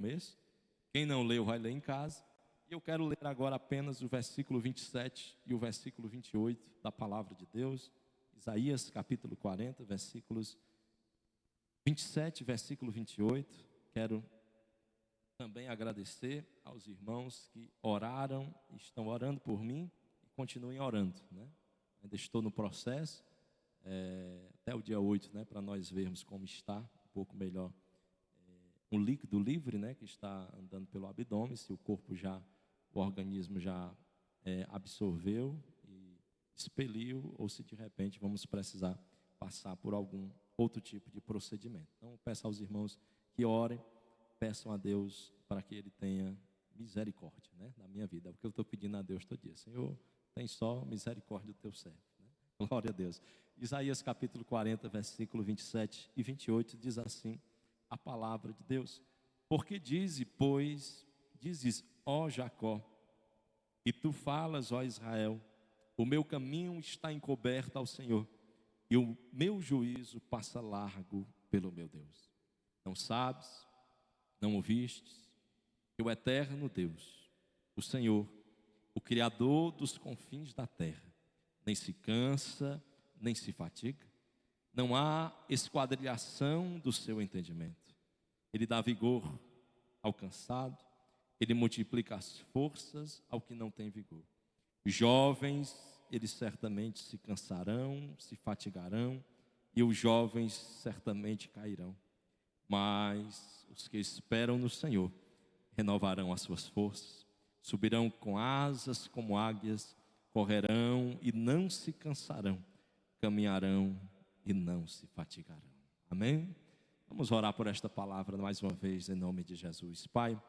começo. Quem não leu, vai ler em casa. E eu quero ler agora apenas o versículo 27 e o versículo 28 da palavra de Deus. Isaías capítulo 40, versículos 27, versículo 28. Quero também agradecer aos irmãos que oraram, estão orando por mim e continuem orando, né? Ainda estou no processo, até o dia 8, né, para nós vermos como está um pouco melhor um líquido livre, né, que está andando pelo abdômen, se o organismo já absorveu e expeliu, ou se de repente vamos precisar passar por algum outro tipo de procedimento. Então, peço aos irmãos que orem, peçam a Deus para que Ele tenha misericórdia, né, na minha vida. É o que eu estou pedindo a Deus todo dia. Senhor, tem só misericórdia do teu servo, né? Glória a Deus. Isaías capítulo 40, versículo 27 e 28 diz assim a palavra de Deus: porque dizes, ó Jacó, e tu falas, ó Israel, o meu caminho está encoberto ao Senhor, e o meu juízo passa largo pelo meu Deus. Não sabes, não ouvistes, que o eterno Deus, o Senhor, o Criador dos confins da terra, nem se cansa, nem se fatiga, não há esquadrilhação do seu entendimento. Ele dá vigor ao cansado, Ele multiplica as forças ao que não tem vigor. Os jovens, eles certamente se cansarão, se fatigarão, e os jovens certamente cairão. Mas os que esperam no Senhor renovarão as suas forças, subirão com asas como águias, correrão e não se cansarão, caminharão e não se fatigarão. Amém? Vamos orar por esta palavra mais uma vez, em nome de Jesus. Pai,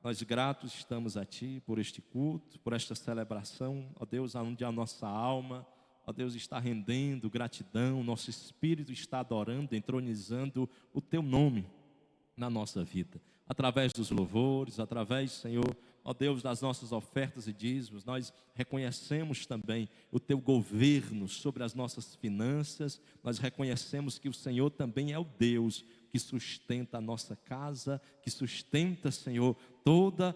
nós gratos estamos a Ti por este culto, por esta celebração, ó Deus, onde a nossa alma, ó Deus, está rendendo gratidão, nosso espírito está adorando, entronizando o Teu nome na nossa vida, através dos louvores, através, Senhor, ó Deus, das nossas ofertas e dízimos. Nós reconhecemos também o Teu governo sobre as nossas finanças. Nós reconhecemos que o Senhor também é o Deus que sustenta a nossa casa, que sustenta, Senhor, toda,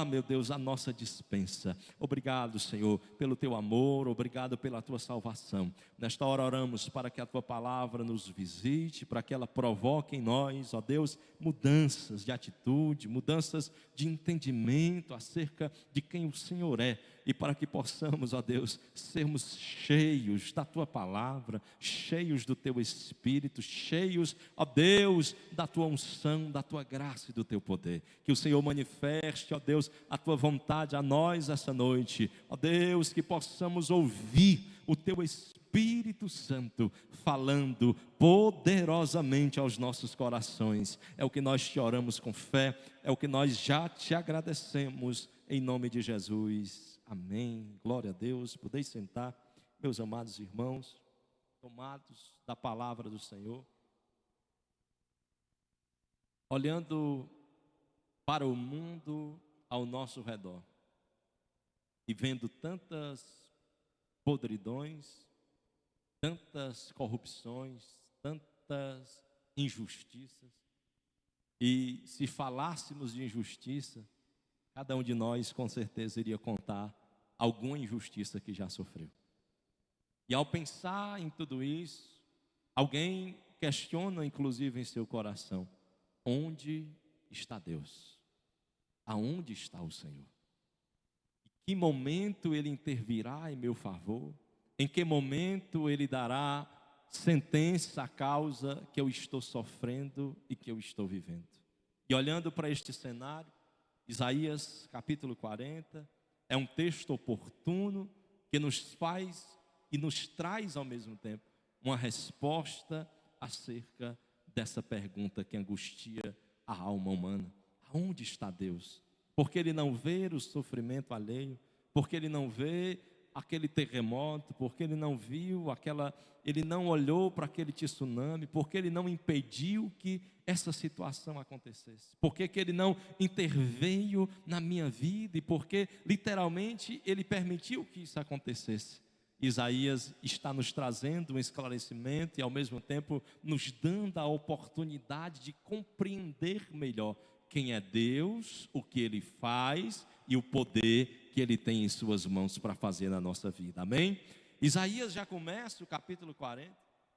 meu Deus, a nossa despensa. Obrigado, Senhor, pelo Teu amor, obrigado pela Tua salvação. Nesta hora oramos para que a Tua palavra nos visite, para que ela provoque em nós, ó Deus, mudanças de atitude, mudanças de entendimento acerca de quem o Senhor é, e para que possamos, ó Deus, sermos cheios da Tua palavra, cheios do Teu Espírito, cheios, ó Deus, da Tua unção, da Tua graça e do Teu poder. Que o Senhor manifeste, ó Deus, a Tua vontade a nós essa noite, ó Deus, que possamos ouvir o Teu Espírito Santo falando poderosamente aos nossos corações. É o que nós te oramos com fé, é o que nós já te agradecemos, em nome de Jesus. Amém. Glória a Deus. Podeis sentar, meus amados irmãos, tomados da palavra do Senhor, olhando para o mundo ao nosso redor e vendo tantas podridões, tantas corrupções, tantas injustiças. E se falássemos de injustiça, cada um de nós com certeza iria contar alguma injustiça que já sofreu. E ao pensar em tudo isso, alguém questiona inclusive em seu coração: onde está Deus? Aonde está o Senhor? Em que momento Ele intervirá em meu favor? Em que momento Ele dará sentença à causa que eu estou sofrendo e que eu estou vivendo? E olhando para este cenário, Isaías capítulo 40 é um texto oportuno que nos faz e nos traz ao mesmo tempo uma resposta acerca dessa pergunta que angustia a alma humana: aonde está Deus? Porque Ele não vê o sofrimento alheio, porque Ele não vê aquele terremoto, porque Ele não viu Ele não olhou para aquele tsunami, porque Ele não impediu que essa situação acontecesse, porque Ele não interveio na minha vida, e porque literalmente Ele permitiu que isso acontecesse. Isaías está nos trazendo um esclarecimento e ao mesmo tempo nos dando a oportunidade de compreender melhor quem é Deus, o que Ele faz e o poder que Ele tem em suas mãos para fazer na nossa vida, amém? Isaías já começa o capítulo 40,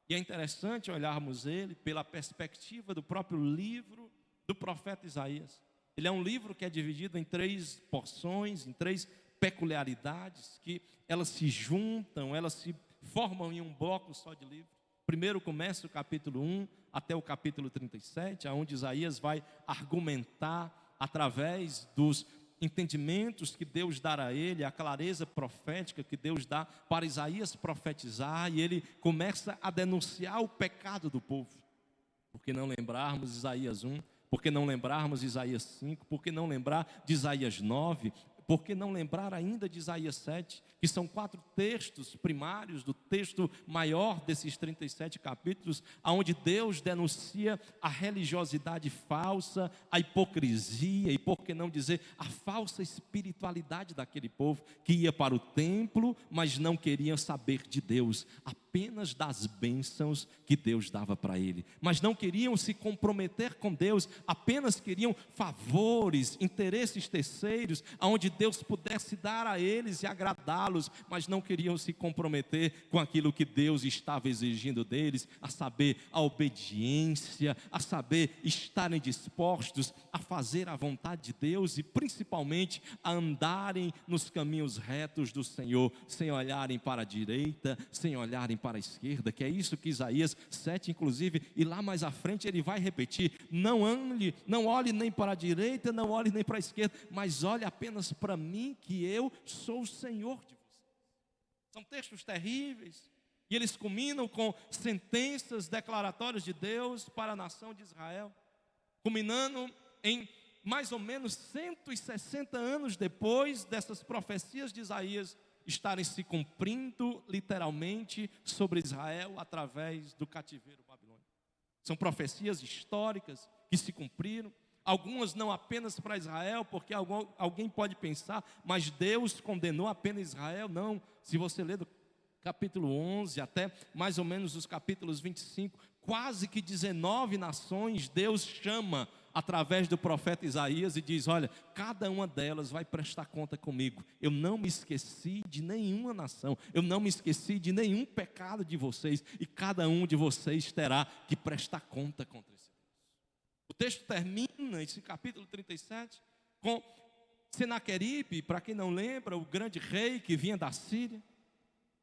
e é interessante olharmos ele pela perspectiva do próprio livro do profeta Isaías. Ele é um livro que é dividido em 3 porções, em 3 peculiaridades, que elas se juntam, elas se formam em um bloco só de livro. Primeiro começa o capítulo 1 até o capítulo 37, onde Isaías vai argumentar através dos entendimentos que Deus dá a ele, a clareza profética que Deus dá para Isaías profetizar, e ele começa a denunciar o pecado do povo. Por que não lembrarmos Isaías 1? Por que não lembrarmos Isaías 5? Por que não lembrar de Isaías 9? Por que não lembrar ainda de Isaías 7? Que são 4 textos primários do texto maior desses 37 capítulos, onde Deus denuncia a religiosidade falsa, a hipocrisia e, por que não dizer, a falsa espiritualidade daquele povo que ia para o templo, mas não queriam saber de Deus, apenas das bênçãos que Deus dava para ele, mas não queriam se comprometer com Deus, apenas queriam favores, interesses terceiros, onde Deus pudesse dar a eles e agradá-los, mas não queriam se comprometer com aquilo que Deus estava exigindo deles, a saber, a obediência, a saber, estarem dispostos a fazer a vontade de Deus e principalmente a andarem nos caminhos retos do Senhor, sem olharem para a direita, sem olharem para a esquerda, que é isso que Isaías 7, inclusive, e lá mais à frente ele vai repetir: não olhe nem para a direita, não olhe nem para a esquerda, mas olhe apenas para mim, que eu sou o Senhor de vocês. São textos terríveis, e eles culminam com sentenças declaratórias de Deus para a nação de Israel, culminando em mais ou menos 160 anos depois dessas profecias de Isaías estarem se cumprindo literalmente sobre Israel através do cativeiro babilônico. São profecias históricas que se cumpriram, algumas não apenas para Israel, porque alguém pode pensar, mas Deus condenou apenas Israel. Não, se você ler do capítulo 11 até mais ou menos os capítulos 25, quase que 19 nações Deus chama através do profeta Isaías e diz: olha, cada uma delas vai prestar conta comigo. Eu não me esqueci de nenhuma nação, eu não me esqueci de nenhum pecado de vocês, e cada um de vocês terá que prestar conta contra esse Deus. O texto termina, esse capítulo 37, com Senaqueribe, para quem não lembra, o grande rei que vinha da Síria,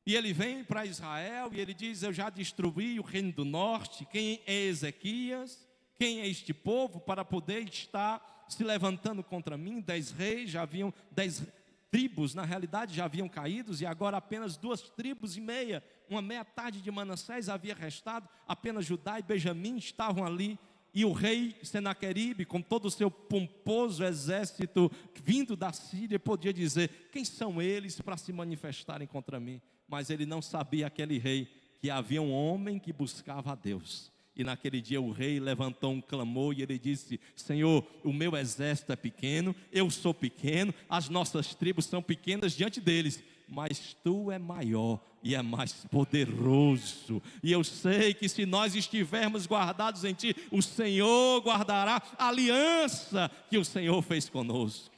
e ele vem para Israel e ele diz: eu já destruí o reino do norte. Quem é Ezequias? Quem é este povo para poder estar se levantando contra mim? 10 reis, já haviam 10 tribos, na realidade já haviam caídos, e agora apenas 2 tribos e meia, uma metade de Manassés havia restado, apenas Judá e Benjamim estavam ali. E o rei Senaqueribe, com todo o seu pomposo exército vindo da Síria, podia dizer: quem são eles para se manifestarem contra mim? Mas ele não sabia, aquele rei, que havia um homem que buscava a Deus. E naquele dia o rei levantou um clamor e ele disse: Senhor, o meu exército é pequeno, eu sou pequeno, as nossas tribos são pequenas diante deles, mas tu é maior e é mais poderoso, e eu sei que se nós estivermos guardados em ti, o Senhor guardará a aliança que o Senhor fez conosco.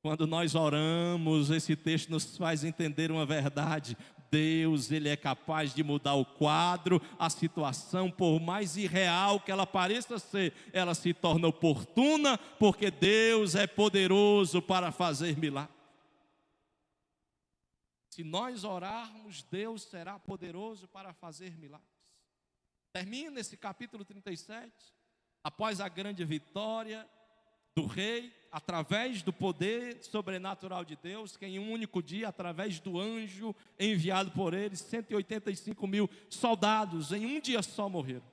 Quando nós oramos, esse texto nos faz entender uma verdade: Deus, Ele é capaz de mudar o quadro, a situação, por mais irreal que ela pareça ser, ela se torna oportuna, porque Deus é poderoso para fazer milagres. Se nós orarmos, Deus será poderoso para fazer milagres. Termina esse capítulo 37, após a grande vitória do rei, através do poder sobrenatural de Deus, que em um único dia, através do anjo enviado por ele, 185 mil soldados em um dia só morreram.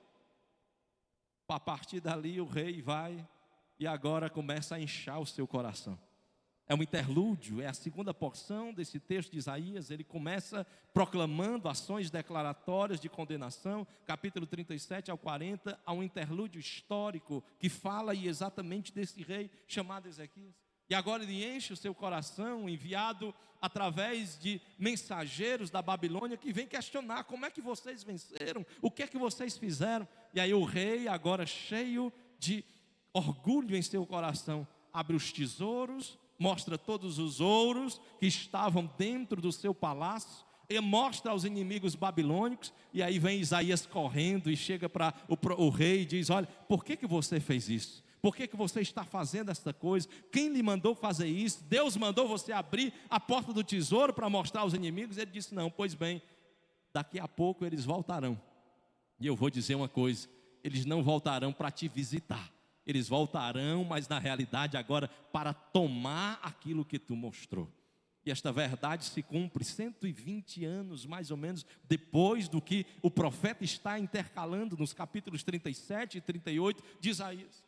A partir dali o rei vai e agora começa a inchar o seu coração. É um interlúdio, é a segunda porção desse texto de Isaías. Ele começa proclamando ações declaratórias de condenação, capítulo 37 ao 40, há um interlúdio histórico que fala exatamente desse rei chamado Ezequias. E agora ele enche o seu coração, enviado através de mensageiros da Babilônia, que vem questionar: como é que vocês venceram? O que é que vocês fizeram? E aí o rei, agora cheio de orgulho em seu coração, abre os tesouros, mostra todos os ouros que estavam dentro do seu palácio, e mostra aos inimigos babilônicos. E aí vem Isaías correndo e chega para o rei e diz: olha, por que você fez isso? Por que você está fazendo esta coisa? Quem lhe mandou fazer isso? Deus mandou você abrir a porta do tesouro para mostrar aos inimigos? Ele disse: não, pois bem, daqui a pouco eles voltarão. E eu vou dizer uma coisa: eles não voltarão para te visitar, eles voltarão, mas na realidade agora para tomar aquilo que tu mostrou. E esta verdade se cumpre 120 anos mais ou menos depois do que o profeta está intercalando nos capítulos 37 e 38 de Isaías,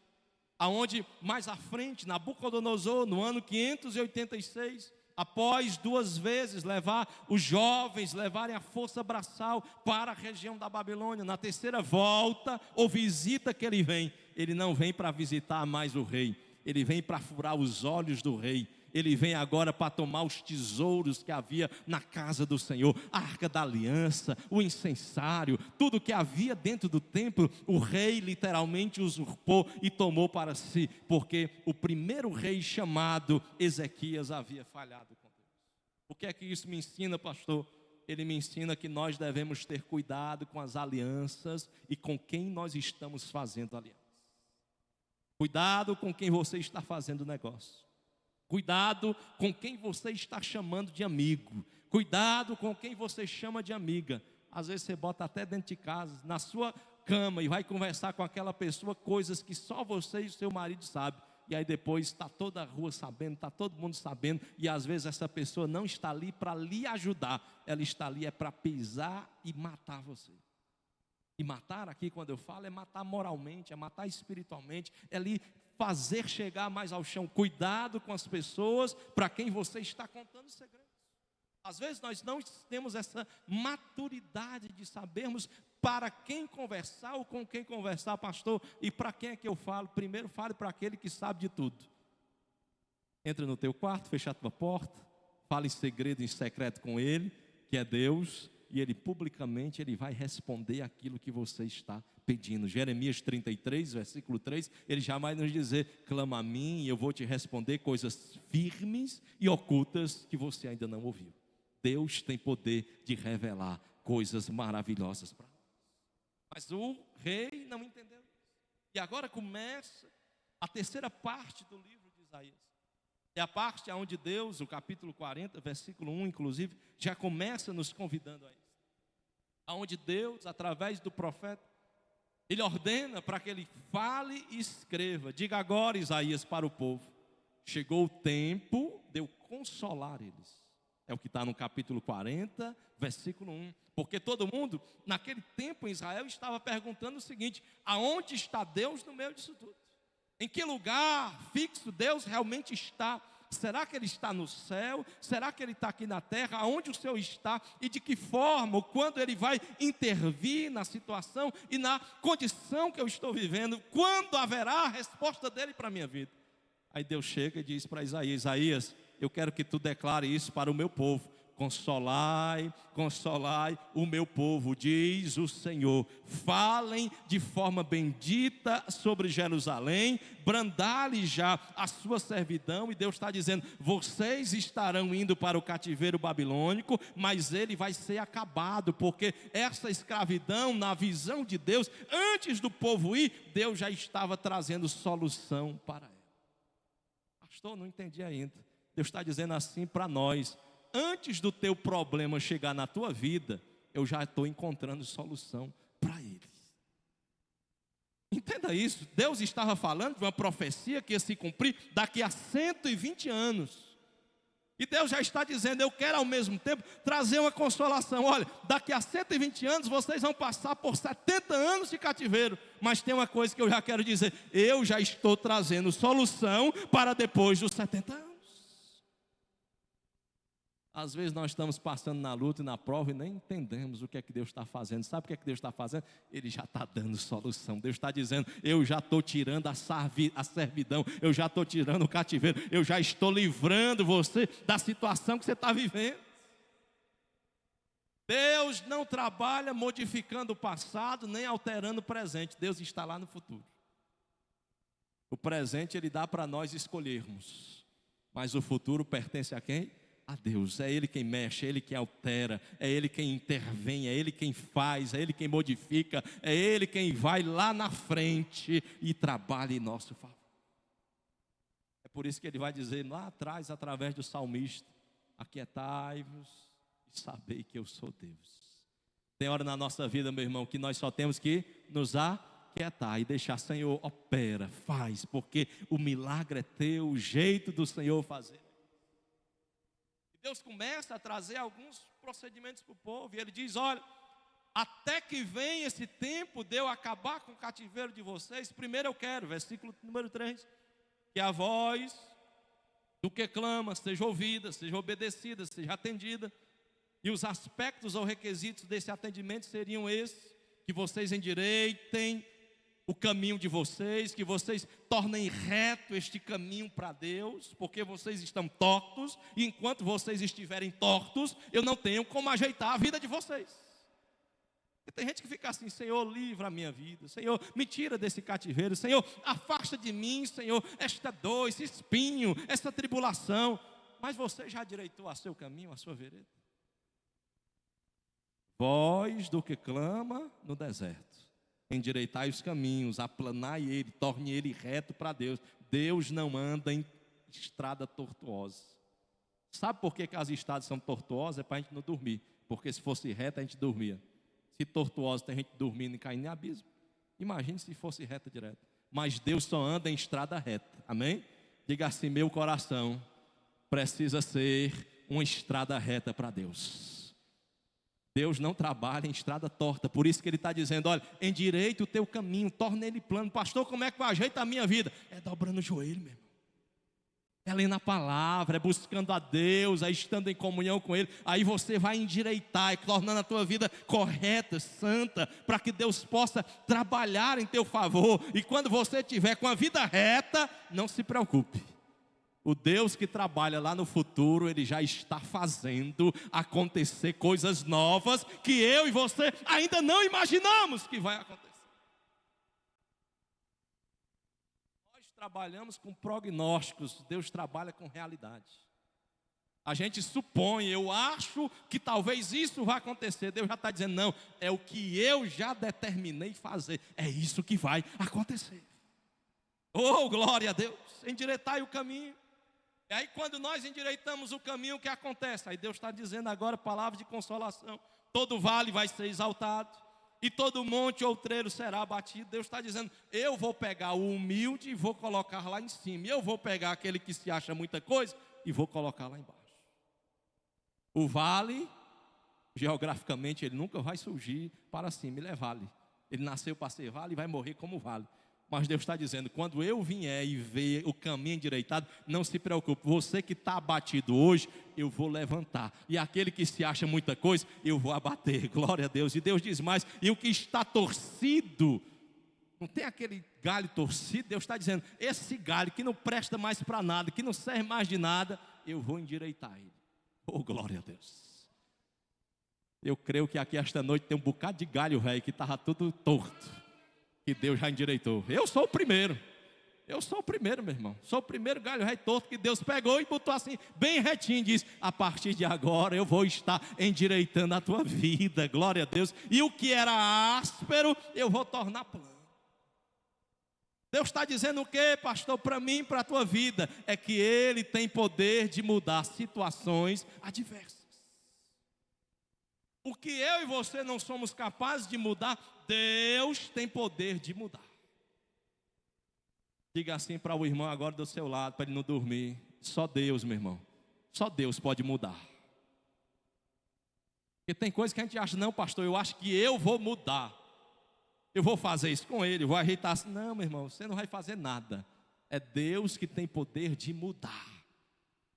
aonde mais à frente Nabucodonosor, no ano 586, após 2 vezes levar os jovens, levarem a força braçal para a região da Babilônia, na terceira volta ou visita que ele não vem para visitar mais o rei, ele vem para furar os olhos do rei. Ele vem agora para tomar os tesouros que havia na casa do Senhor, a arca da aliança, o incensário, tudo que havia dentro do templo. O rei literalmente usurpou e tomou para si, porque o primeiro rei chamado Ezequias havia falhado com Deus. O que é que isso me ensina, pastor? Ele me ensina que nós devemos ter cuidado com as alianças e com quem nós estamos fazendo aliança. Cuidado com quem você está fazendo negócio. Cuidado com quem você está chamando de amigo. Cuidado com quem você chama de amiga. Às vezes você bota até dentro de casa, na sua cama, e vai conversar com aquela pessoa coisas que só você e o seu marido sabem. E aí depois está toda a rua sabendo, está todo mundo sabendo. E às vezes essa pessoa não está ali para lhe ajudar. Ela está ali para pisar e matar você. E matar aqui, quando eu falo, é matar moralmente, é matar espiritualmente, é lhe fazer chegar mais ao chão. Cuidado com as pessoas para quem você está contando segredos. Às vezes nós não temos essa maturidade de sabermos para quem conversar ou com quem conversar, pastor. E para quem é que eu falo? Primeiro fale para aquele que sabe de tudo. Entra no teu quarto, fecha a tua porta, fala em segredo, em secreto com ele, que é Deus. E ele publicamente vai responder aquilo que você está pedindo. Jeremias 33, versículo 3, ele já vai nos dizer: clama a mim e eu vou te responder coisas firmes e ocultas que você ainda não ouviu. Deus tem poder de revelar coisas maravilhosas para nós. Mas o rei não entendeu. E agora começa a terceira parte do livro de Isaías. É a parte onde Deus, o capítulo 40, versículo 1, inclusive, já começa nos convidando a isso. Onde Deus, através do profeta, ele ordena para que ele fale e escreva. Diga agora, Isaías, para o povo: chegou o tempo de eu consolar eles. É o que está no capítulo 40, versículo 1. Porque todo mundo, naquele tempo em Israel, estava perguntando o seguinte: aonde está Deus no meio disso tudo? Em que lugar fixo Deus realmente está? Será que Ele está no céu? Será que Ele está aqui na terra? Aonde o Senhor está? E de que forma, ou quando Ele vai intervir na situação e na condição que eu estou vivendo? Quando haverá a resposta dEle para a minha vida? Aí Deus chega e diz para Isaías: Isaías, eu quero que tu declare isso para o meu povo. Consolai, consolai o meu povo, diz o Senhor. Falem de forma bendita sobre Jerusalém, brandar-lhe já a sua servidão. E Deus está dizendo: vocês estarão indo para o cativeiro babilônico, mas ele vai ser acabado, porque essa escravidão, na visão de Deus, antes do povo ir, Deus já estava trazendo solução para ela. Pastor, não entendi ainda. Deus está dizendo assim para nós: antes do teu problema chegar na tua vida, eu já estou encontrando solução para eles. Entenda isso. Deus estava falando de uma profecia que ia se cumprir daqui a 120 anos. E Deus já está dizendo: eu quero ao mesmo tempo trazer uma consolação. Olha, daqui a 120 anos vocês vão passar por 70 anos de cativeiro. Mas tem uma coisa que eu já quero dizer: eu já estou trazendo solução para depois dos 70 anos. Às vezes nós estamos passando na luta e na prova e nem entendemos o que é que Deus está fazendo. Sabe o que é que Deus está fazendo? Ele já está dando solução. Deus está dizendo: eu já estou tirando a servidão, eu já estou tirando o cativeiro, eu já estou livrando você da situação que você está vivendo. Deus não trabalha modificando o passado, nem alterando o presente. Deus está lá no futuro. O presente Ele dá para nós escolhermos, mas o futuro pertence a quem? A Deus. É Ele quem mexe, é Ele quem altera, é Ele quem intervém, é Ele quem faz, é Ele quem modifica, é Ele quem vai lá na frente e trabalha em nosso favor. É por isso que Ele vai dizer lá atrás, através do salmista: aquietai-vos e sabei que eu sou Deus. Tem hora na nossa vida, meu irmão, que nós só temos que nos aquietar e deixar: Senhor, opera, faz, porque o milagre é teu, o jeito do Senhor fazer. E Deus começa a trazer alguns procedimentos para o povo, e Ele diz: olha, até que venha esse tempo de eu acabar com o cativeiro de vocês, primeiro eu quero, versículo número 3, que a voz do que clama seja ouvida, seja obedecida, seja atendida. E os aspectos ou requisitos desse atendimento seriam esses: que vocês endireitem o caminho de vocês, que vocês tornem reto este caminho para Deus, porque vocês estão tortos, e enquanto vocês estiverem tortos, eu não tenho como ajeitar a vida de vocês. E tem gente que fica assim: Senhor, livra a minha vida, Senhor, me tira desse cativeiro, Senhor, afasta de mim, Senhor, esta dor, esse espinho, essa tribulação. Mas você já direitou a seu caminho, a sua vereda? Voz do que clama no deserto: endireitai os caminhos, aplanai ele, torne ele reto para Deus. Deus não anda em estrada tortuosa. Sabe por que as estradas são tortuosas? É para a gente não dormir, porque se fosse reta a gente dormia. Se tortuosa tem gente dormindo e caindo em abismo, imagine se fosse reta direto. Mas Deus só anda em estrada reta, amém? Diga assim: meu coração precisa ser uma estrada reta para Deus. Deus não trabalha em estrada torta, por isso que Ele está dizendo: olha, endireita o teu caminho, torna ele plano. Pastor, como é que eu ajeito a minha vida? É dobrando o joelho, meu irmão. É lendo a palavra, é buscando a Deus, é estando em comunhão com Ele. Aí você vai endireitar, tornando a tua vida correta, santa, para que Deus possa trabalhar em teu favor. E quando você estiver com a vida reta, não se preocupe. O Deus que trabalha lá no futuro, Ele já está fazendo acontecer coisas novas que eu e você ainda não imaginamos que vai acontecer. Nós trabalhamos com prognósticos, Deus trabalha com realidade. A gente supõe, eu acho que talvez isso vai acontecer. Deus já está dizendo: não, é o que eu já determinei fazer, é isso que vai acontecer. Oh, glória a Deus, endireitai o caminho. E aí quando nós endireitamos o caminho, o que acontece? Aí Deus está dizendo agora palavras de consolação: todo vale vai ser exaltado, e todo monte outreiro será abatido. Deus está dizendo: eu vou pegar o humilde e vou colocar lá em cima, e eu vou pegar aquele que se acha muita coisa e vou colocar lá embaixo. O vale, geograficamente, ele nunca vai surgir para cima, ele é vale. Ele nasceu para ser vale e vai morrer como vale. Mas Deus está dizendo: quando eu vier e ver o caminho endireitado, não se preocupe, você que está abatido hoje, eu vou levantar, e aquele que se acha muita coisa, eu vou abater. Glória a Deus. E Deus diz mais: e o que está torcido, não tem aquele galho torcido, Deus está dizendo: esse galho que não presta mais para nada, que não serve mais de nada, eu vou endireitar ele. Oh, glória a Deus. Eu creio que aqui esta noite tem um bocado de galho velho que estava tudo torto, que Deus já endireitou. Eu sou o primeiro, meu irmão. Sou o primeiro galho rei torto que Deus pegou e botou assim, bem retinho, e diz: a partir de agora eu vou estar endireitando a tua vida, glória a Deus. E o que era áspero, eu vou tornar plano. Deus está dizendo o que, pastor, para mim, para a tua vida? É que Ele tem poder de mudar situações adversas. O que eu e você não somos capazes de mudar, Deus tem poder de mudar. Diga assim para o irmão agora do seu lado, para ele não dormir: só Deus, meu irmão, só Deus pode mudar. Porque tem coisa que a gente acha: não, pastor, eu acho que eu vou mudar, eu vou fazer isso com ele, eu vou ajeitar assim. Não, meu irmão, você não vai fazer nada. É Deus que tem poder de mudar.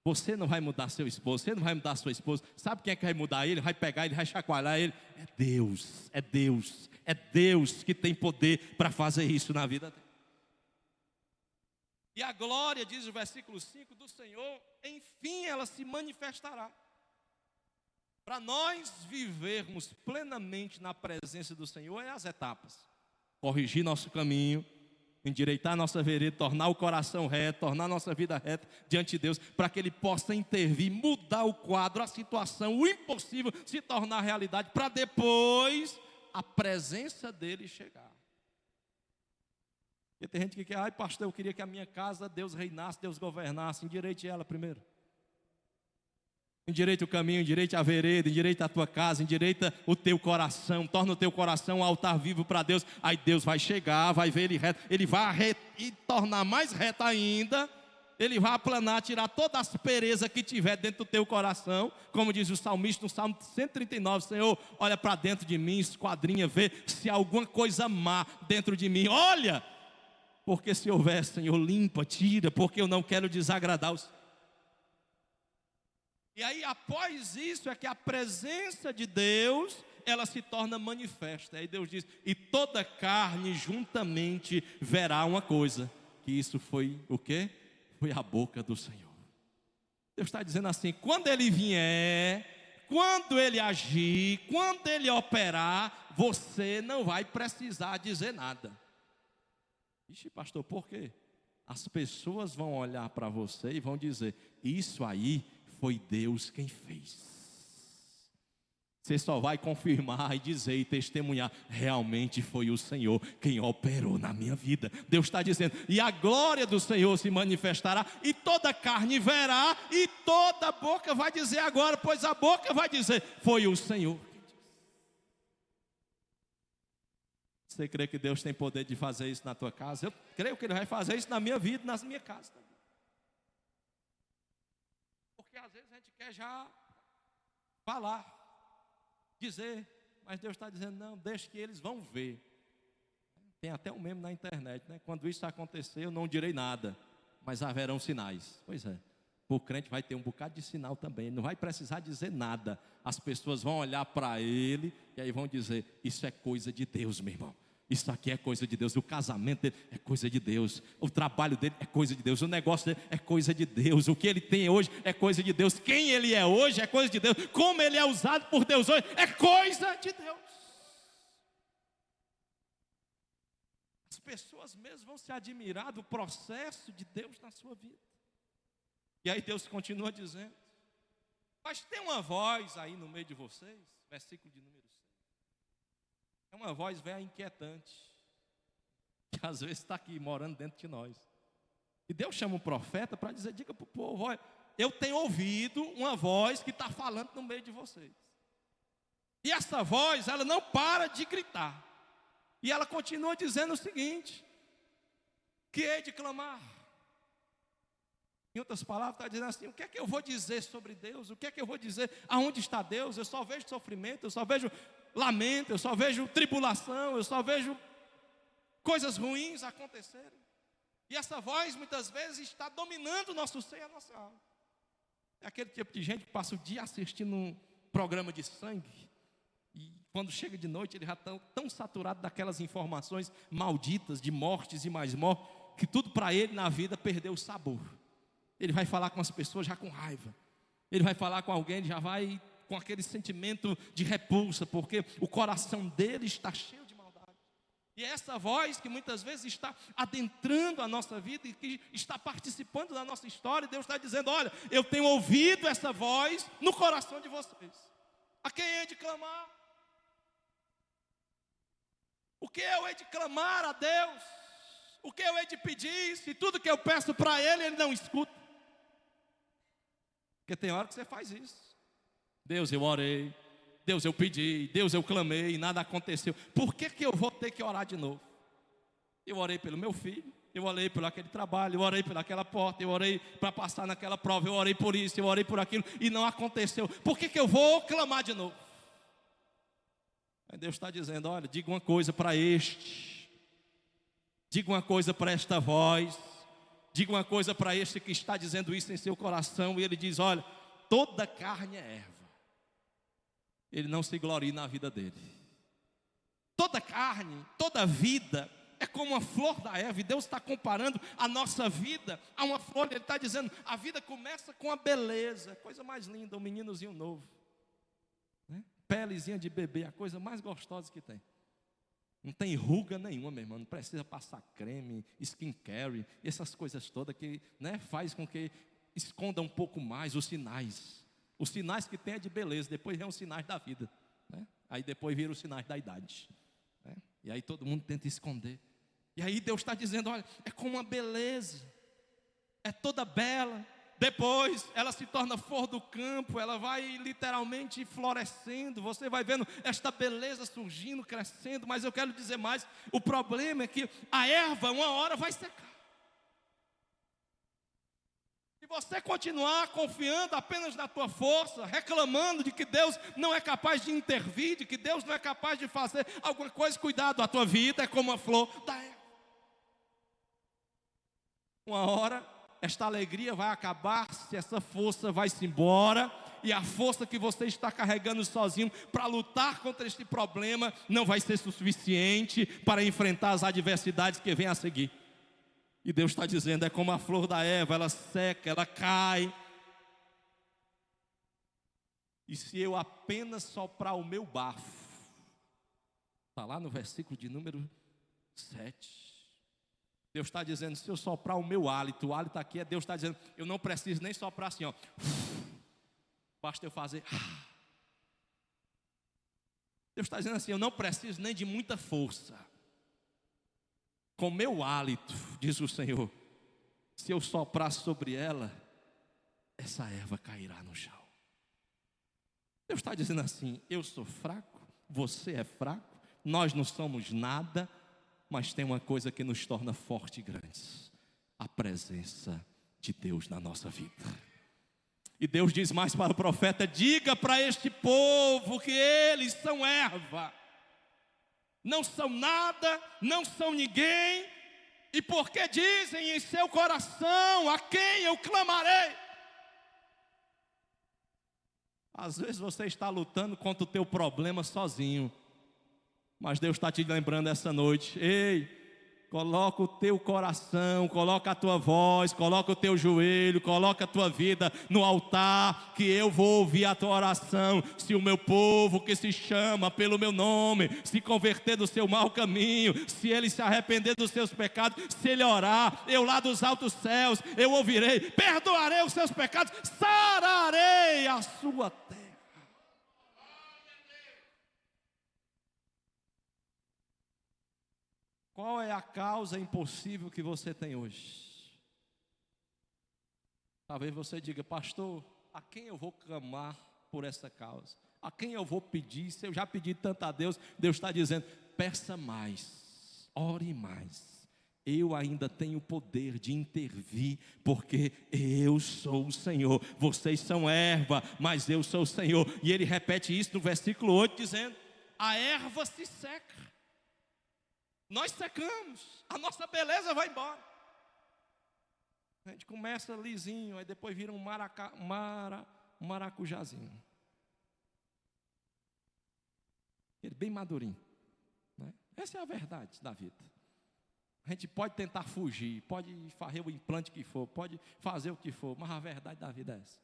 Você não vai mudar seu esposo, você não vai mudar sua esposa. Sabe quem é que vai mudar ele? Vai pegar ele, vai chacoalhar ele. É Deus, é Deus, é Deus que tem poder para fazer isso na vida dele. E a glória, diz o versículo 5, do Senhor, enfim ela se manifestará. Para nós vivermos plenamente na presença do Senhor, é as etapas: corrigir nosso caminho, endireitar a nossa vereda, tornar o coração reto, tornar a nossa vida reta diante de Deus, para que Ele possa intervir, mudar o quadro, a situação, o impossível se tornar realidade, para depois a presença dEle chegar. Porque tem gente que quer, ai pastor, eu queria que a minha casa Deus reinasse, Deus governasse. Endireite ela primeiro. Endireita o caminho, endireita a vereda, endireita a tua casa, endireita o teu coração, torna o teu coração um altar vivo para Deus. Aí Deus vai chegar, vai ver ele reto, ele vai tornar mais reto ainda. Ele vai aplanar, tirar toda a aspereza que tiver dentro do teu coração. Como diz o salmista no Salmo 139, Senhor, olha para dentro de mim, esquadrinha, vê se há alguma coisa má dentro de mim. Olha, porque se houver, Senhor, limpa, tira, porque eu não quero desagradar os... E aí, após isso, é que a presença de Deus, ela se torna manifesta. Aí Deus diz, e toda carne juntamente verá uma coisa, que isso foi o quê? Foi a boca do Senhor. Deus está dizendo assim, quando Ele vier, quando Ele agir, quando Ele operar, você não vai precisar dizer nada. Ixi, pastor, por quê? As pessoas vão olhar para você e vão dizer, isso aí foi Deus quem fez. Você só vai confirmar e dizer e testemunhar, realmente foi o Senhor quem operou na minha vida. Deus está dizendo, e a glória do Senhor se manifestará, e toda carne verá, e toda boca vai dizer agora, pois a boca vai dizer, foi o Senhor. Você crê que Deus tem poder de fazer isso na tua casa? Eu creio que Ele vai fazer isso na minha vida, na minha casa também. Porque às vezes a gente quer já falar, dizer, mas Deus está dizendo, não, deixa que eles vão ver. Tem até um meme na internet, né? Quando isso acontecer, eu não direi nada, mas haverão sinais. Pois é, o crente vai ter um bocado de sinal também, ele não vai precisar dizer nada. As pessoas vão olhar para ele e aí vão dizer, isso é coisa de Deus, meu irmão. Isso aqui é coisa de Deus, o casamento dele é coisa de Deus, o trabalho dele é coisa de Deus, o negócio dele é coisa de Deus, o que ele tem hoje é coisa de Deus, quem ele é hoje é coisa de Deus, como ele é usado por Deus hoje é coisa de Deus. As pessoas mesmo vão se admirar do processo de Deus na sua vida. E aí Deus continua dizendo, mas tem uma voz aí no meio de vocês, versículo de número 6. É uma voz velha inquietante, que às vezes está aqui morando dentro de nós. E Deus chama um profeta para dizer, diga para o povo, olha, eu tenho ouvido uma voz que está falando no meio de vocês. E essa voz, ela não para de gritar. E ela continua dizendo o seguinte, que hei de clamar. Em outras palavras, está dizendo assim, o que é que eu vou dizer sobre Deus? O que é que eu vou dizer? Aonde está Deus? Eu só vejo sofrimento, eu só vejo lamento, eu só vejo tribulação, eu só vejo coisas ruins acontecerem. E essa voz muitas vezes está dominando o nosso ser e a nossa alma. É aquele tipo de gente que passa o dia assistindo um programa de sangue e quando chega de noite ele já está tão saturado daquelas informações malditas de mortes e mais mortes, que tudo para ele na vida perdeu o sabor. Ele vai falar com as pessoas já com raiva, ele vai falar com alguém, ele já vai com aquele sentimento de repulsa, porque o coração dele está cheio de maldade. E é essa voz que muitas vezes está adentrando a nossa vida e que está participando da nossa história, Deus está dizendo, olha, eu tenho ouvido essa voz no coração de vocês. A quem hei de clamar? O que eu hei de clamar a Deus? O que eu hei de pedir, se tudo que eu peço para Ele, Ele não escuta? Porque tem hora que você faz isso. Deus, eu orei, Deus, eu pedi, Deus, eu clamei e nada aconteceu. Por que eu vou ter que orar de novo? Eu orei pelo meu filho, eu orei por aquele trabalho, eu orei por aquela porta, eu orei para passar naquela prova, eu orei por isso, eu orei por aquilo e não aconteceu. Por que eu vou clamar de novo? Aí Deus está dizendo, olha, diga uma coisa para este, diga uma coisa para esta voz, diga uma coisa para este que está dizendo isso em seu coração. E ele diz, olha, toda carne é erva. Ele não se gloria na vida dele. Toda carne, toda vida é como uma flor da erva. E Deus está comparando a nossa vida a uma flor. Ele está dizendo, a vida começa com a beleza, coisa mais linda, um meninozinho novo, né? Pelezinha de bebê, a coisa mais gostosa que tem. Não tem ruga nenhuma, meu irmão. Não precisa passar creme, skincare, essas coisas todas que, né, faz com que esconda um pouco mais os sinais. Os sinais que tem é de beleza, depois vem os sinais da vida, né? Aí depois vira os sinais da idade, né? E aí todo mundo tenta esconder. E aí Deus está dizendo, olha, é como uma beleza, é toda bela. Depois ela se torna flor do campo, ela vai literalmente florescendo. Você vai vendo esta beleza surgindo, crescendo. Mas eu quero dizer mais, o problema é que a erva uma hora vai secar. Se você continuar confiando apenas na tua força, reclamando de que Deus não é capaz de intervir, de que Deus não é capaz de fazer alguma coisa, cuidado, a tua vida é como a flor da erva. Uma hora esta alegria vai acabar-se, essa força vai-se embora, e a força que você está carregando sozinho para lutar contra este problema não vai ser suficiente para enfrentar as adversidades que vêm a seguir. E Deus está dizendo, é como a flor da erva, ela seca, ela cai. E se eu apenas soprar o meu bafo, está lá no versículo de número 7. Deus está dizendo, se eu soprar o meu hálito, o hálito aqui é Deus está dizendo, eu não preciso nem soprar assim, ó. Basta eu fazer. Deus está dizendo assim, eu não preciso nem de muita força. Com meu hálito, diz o Senhor, se eu soprar sobre ela, essa erva cairá no chão. Deus está dizendo assim, eu sou fraco, você é fraco, nós não somos nada, mas tem uma coisa que nos torna fortes e grandes: a presença de Deus na nossa vida. E Deus diz mais para o profeta, diga para este povo que eles são erva, não são nada, não são ninguém, e porque dizem em seu coração, a quem eu clamarei? Às vezes você está lutando contra o teu problema sozinho, mas Deus está te lembrando essa noite, ei, coloca o teu coração, coloca a tua voz, coloca o teu joelho, coloca a tua vida no altar, que eu vou ouvir a tua oração. Se o meu povo que se chama pelo meu nome se converter do seu mau caminho, se ele se arrepender dos seus pecados, se ele orar, eu lá dos altos céus, eu ouvirei, perdoarei os seus pecados, sararei a sua terra. Qual é a causa impossível que você tem hoje? Talvez você diga, pastor, a quem eu vou clamar por essa causa? A quem eu vou pedir? Se eu já pedi tanto a Deus, Deus está dizendo, peça mais, ore mais. Eu ainda tenho o poder de intervir, porque eu sou o Senhor. Vocês são erva, mas eu sou o Senhor. E ele repete isso no versículo 8, dizendo, a erva se seca. Nós secamos, a nossa beleza vai embora. A gente começa lisinho, aí depois vira um maracujazinho. Ele bem madurinho, né? Essa é a verdade da vida. A gente pode tentar fugir, pode fazer o implante que for, pode fazer o que for, mas a verdade da vida é essa.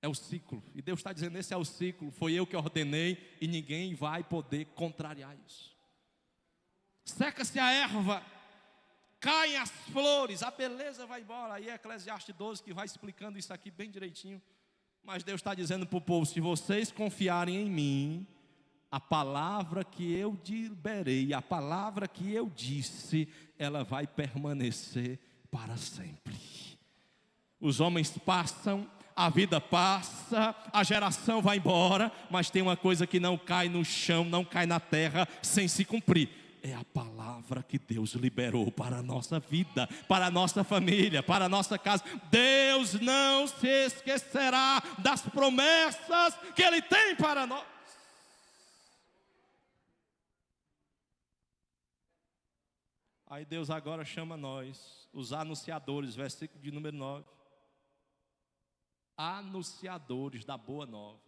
É o ciclo, e Deus está dizendo, esse é o ciclo, foi eu que ordenei, e ninguém vai poder contrariar isso. Seca-se a erva, caem as flores, a beleza vai embora. Aí é Eclesiastes 12 que vai explicando isso aqui bem direitinho. Mas Deus está dizendo para o povo, se vocês confiarem em mim, a palavra que eu liberei, a palavra que eu disse, ela vai permanecer para sempre. Os homens passam, a vida passa, a geração vai embora, mas tem uma coisa que não cai no chão, não cai na terra sem se cumprir. É a palavra que Deus liberou para a nossa vida, para a nossa família, para a nossa casa. Deus não se esquecerá das promessas que Ele tem para nós. Aí Deus agora chama nós, os anunciadores, versículo de número 9. Anunciadores da boa nova.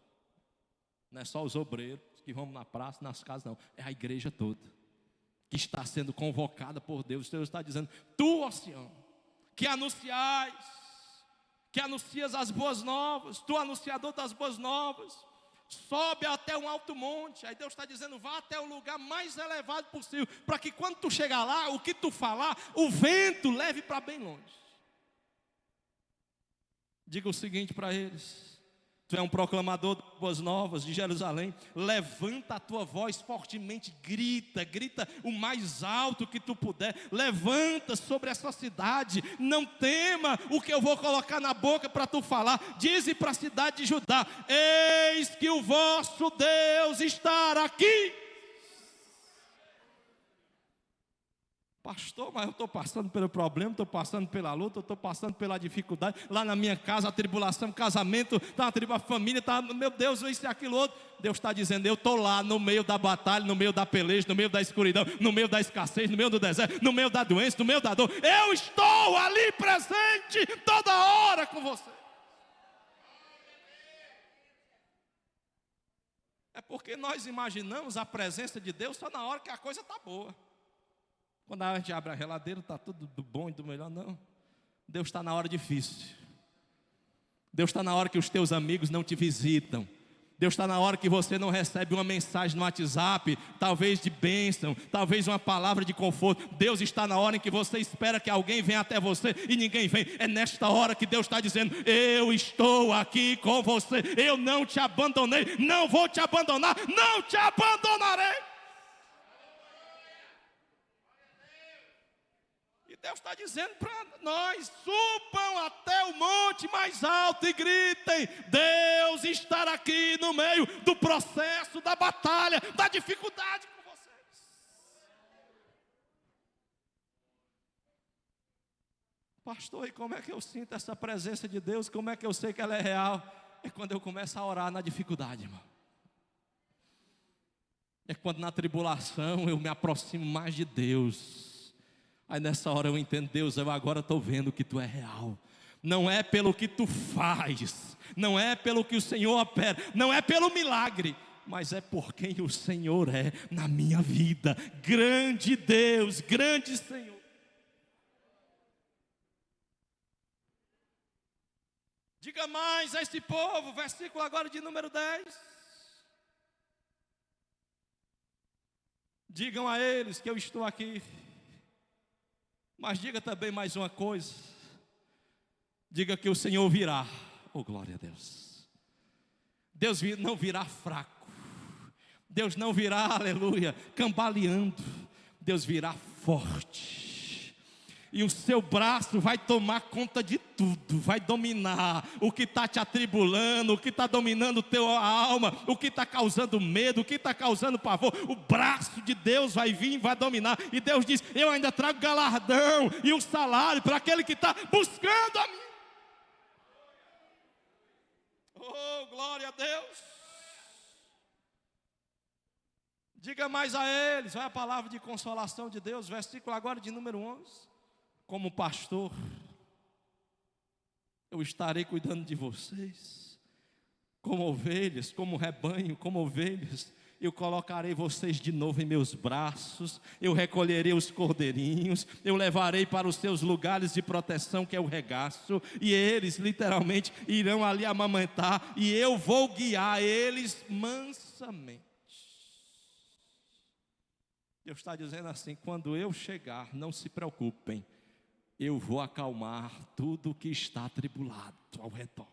Não é só os obreiros que vão na praça, nas casas, não. É a igreja toda que está sendo convocada por Deus. Deus está dizendo, tu, ó Sião, que anuncias as boas novas, tu, anunciador das boas novas, sobe até um alto monte. Aí Deus está dizendo, vá até o lugar mais elevado possível, para que quando tu chegar lá, o que tu falar, o vento leve para bem longe. Diga o seguinte para eles: tu é um proclamador de boas novas de Jerusalém, levanta a tua voz fortemente, grita o mais alto que tu puder, levanta sobre essa cidade, não tema o que eu vou colocar na boca para tu falar. Dize para a cidade de Judá: eis que o vosso Deus está aqui. Pastor, mas eu estou passando pelo problema, estou passando pela luta, estou passando pela dificuldade. Lá na minha casa, a tribulação, casamento, a família, meu Deus, isso e aquilo outro. Deus está dizendo, eu estou lá no meio da batalha, no meio da peleja, no meio da escuridão, no meio da escassez, no meio do deserto, no meio da doença, no meio da dor. Eu estou ali presente toda hora com você. É porque nós imaginamos a presença de Deus só na hora que a coisa está boa. Quando a gente abre a geladeira, está tudo do bom e do melhor. Não, Deus está na hora difícil. Deus está na hora que os teus amigos não te visitam. Deus está na hora que você não recebe uma mensagem no WhatsApp, talvez de bênção, talvez uma palavra de conforto. Deus está na hora em que você espera que alguém venha até você e ninguém vem. É nesta hora que Deus está dizendo, eu estou aqui com você, eu não te abandonei, não vou te abandonar, não te abandonarei. Deus está dizendo para nós, subam até o monte mais alto e gritem, Deus está aqui no meio do processo, da batalha, da dificuldade com vocês. Pastor, e como é que eu sinto essa presença de Deus? Como é que eu sei que ela é real? É quando eu começo a orar na dificuldade, irmão. É quando na tribulação eu me aproximo mais de Deus. Aí nessa hora eu entendo, Deus, eu agora estou vendo que Tu é real. Não é pelo que Tu faz, não é pelo que o Senhor opera, não é pelo milagre, mas é por quem o Senhor é na minha vida. Grande Deus, grande Senhor. Diga mais a esse povo, versículo agora de número 10. Digam a eles que eu estou aqui. Mas diga também mais uma coisa. Diga que o Senhor virá. Oh, glória a Deus. Deus não virá fraco. Deus não virá, aleluia, cambaleando. Deus virá forte. E o seu braço vai tomar conta de tudo, vai dominar o que está te atribulando, o que está dominando a tua alma, o que está causando medo, o que está causando pavor. O braço de Deus vai vir e vai dominar. E Deus diz, eu ainda trago galardão e o salário para aquele que está buscando a mim. Oh, glória a Deus. Diga mais a eles, vai a palavra de consolação de Deus, versículo agora de número 11. Como pastor, eu estarei cuidando de vocês, como ovelhas, como rebanho, como ovelhas. Eu colocarei vocês de novo em meus braços, eu recolherei os cordeirinhos, eu levarei para os seus lugares de proteção, que é o regaço, e eles literalmente irão ali amamentar, e eu vou guiar eles mansamente. Deus está dizendo assim, quando eu chegar, não se preocupem, eu vou acalmar tudo que está atribulado ao redor.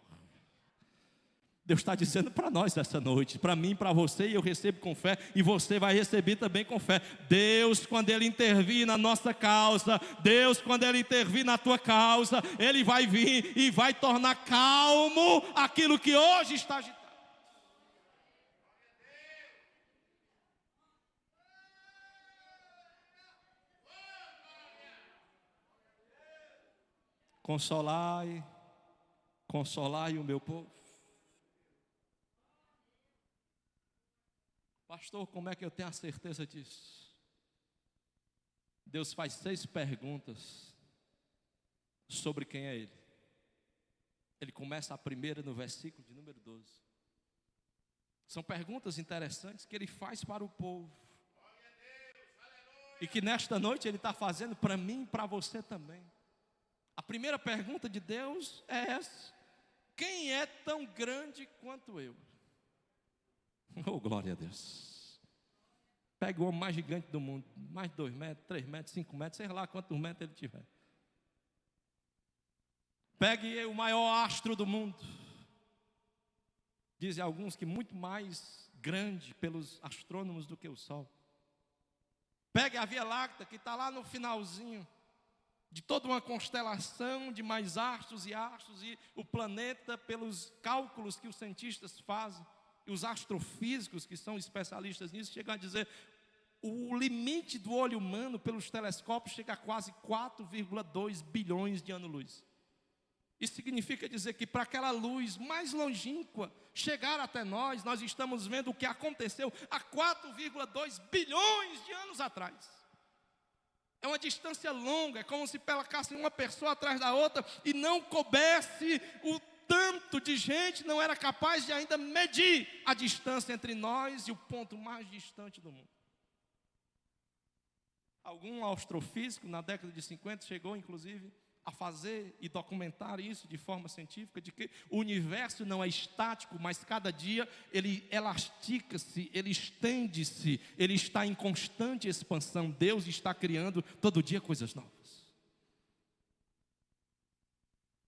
Deus está dizendo para nós essa noite, para mim, para você, e eu recebo com fé, e você vai receber também com fé. Deus, quando Ele intervir na nossa causa, Deus, quando Ele intervir na tua causa, Ele vai vir e vai tornar calmo aquilo que hoje está agitado. Consolai o meu povo. Pastor, como é que eu tenho a certeza disso? Deus faz 6 perguntas sobre quem é Ele. Ele começa a primeira no versículo de número 12. São perguntas interessantes que Ele faz para o povo. E que nesta noite Ele está fazendo para mim e para você também. A primeira pergunta de Deus é essa: quem é tão grande quanto eu? Oh, glória a Deus. Pega o homem mais gigante do mundo, mais de 2 metros, 3 metros, 5 metros, sei lá quantos metros ele tiver. Pegue o maior astro do mundo. Dizem alguns que muito mais grande pelos astrônomos do que o Sol. Pegue a Via Láctea, que está lá no finalzinho de toda uma constelação de mais astros, e o planeta, pelos cálculos que os cientistas fazem, e os astrofísicos, que são especialistas nisso, chegam a dizer, o limite do olho humano pelos telescópios chega a quase 4,2 bilhões de anos-luz. Isso significa dizer que para aquela luz mais longínqua chegar até nós, nós estamos vendo o que aconteceu há 4,2 bilhões de anos atrás. É uma distância longa, é como se colocasse uma pessoa atrás da outra e não coubesse o tanto de gente, não era capaz de ainda medir a distância entre nós e o ponto mais distante do mundo. Algum astrofísico na década de 50 chegou inclusive a fazer e documentar isso de forma científica, de que o universo não é estático, mas cada dia ele elastica-se, ele estende-se, ele está em constante expansão. Deus está criando todo dia coisas novas.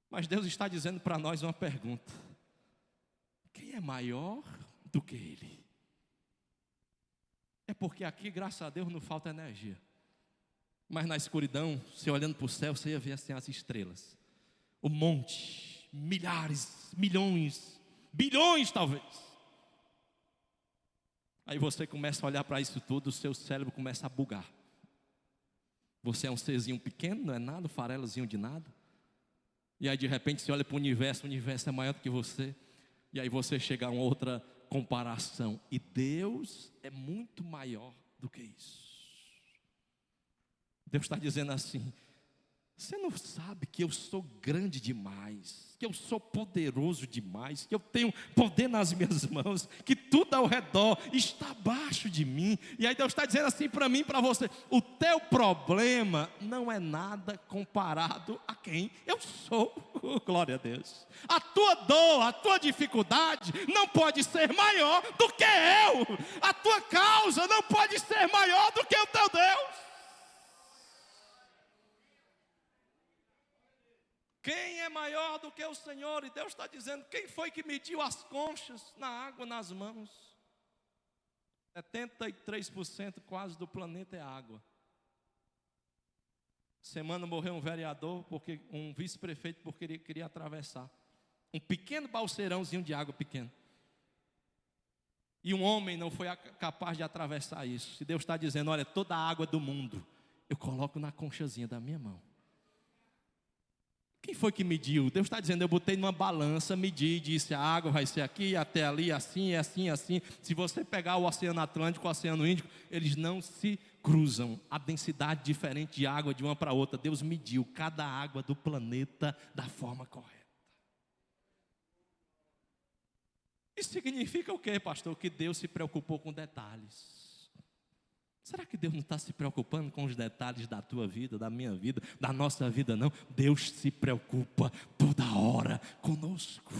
Mas Deus está dizendo para nós uma pergunta: quem é maior do que Ele? É porque aqui, graças a Deus, não falta energia. Mas na escuridão, você olhando para o céu, você ia ver assim as estrelas. O monte, milhares, milhões, bilhões talvez. Aí você começa a olhar para isso tudo, o seu cérebro começa a bugar. Você é um serzinho pequeno, não é nada, um farelozinho de nada. E aí de repente você olha para o universo é maior do que você. E aí você chega a uma outra comparação. E Deus é muito maior do que isso. Deus está dizendo assim: você não sabe que eu sou grande demais, que eu sou poderoso demais, que eu tenho poder nas minhas mãos, que tudo ao redor está abaixo de mim. E aí Deus está dizendo assim para mim e para você: o teu problema não é nada comparado a quem eu sou. Glória a Deus. A tua dor, a tua dificuldade não pode ser maior do que eu. A tua causa não pode ser maior do que o teu Deus. Quem é maior do que o Senhor? E Deus está dizendo: quem foi que mediu as conchas na água nas mãos? 73% quase do planeta é água. Semana morreu um vereador, um vice-prefeito, porque ele queria atravessar um pequeno balseirãozinho de água pequeno. E um homem não foi capaz de atravessar isso. E Deus está dizendo: olha, toda a água do mundo eu coloco na conchazinha da minha mão. Quem foi que mediu? Deus está dizendo: eu botei numa balança, medi e disse: a água vai ser aqui, até ali, assim, assim, assim. Se você pegar o Oceano Atlântico, o Oceano Índico, eles não se cruzam. A densidade diferente de água de uma para outra. Deus mediu cada água do planeta da forma correta. Isso significa o quê, pastor? Que Deus se preocupou com detalhes. Será que Deus não está se preocupando com os detalhes da tua vida, da minha vida, da nossa vida, não? Deus se preocupa toda hora conosco.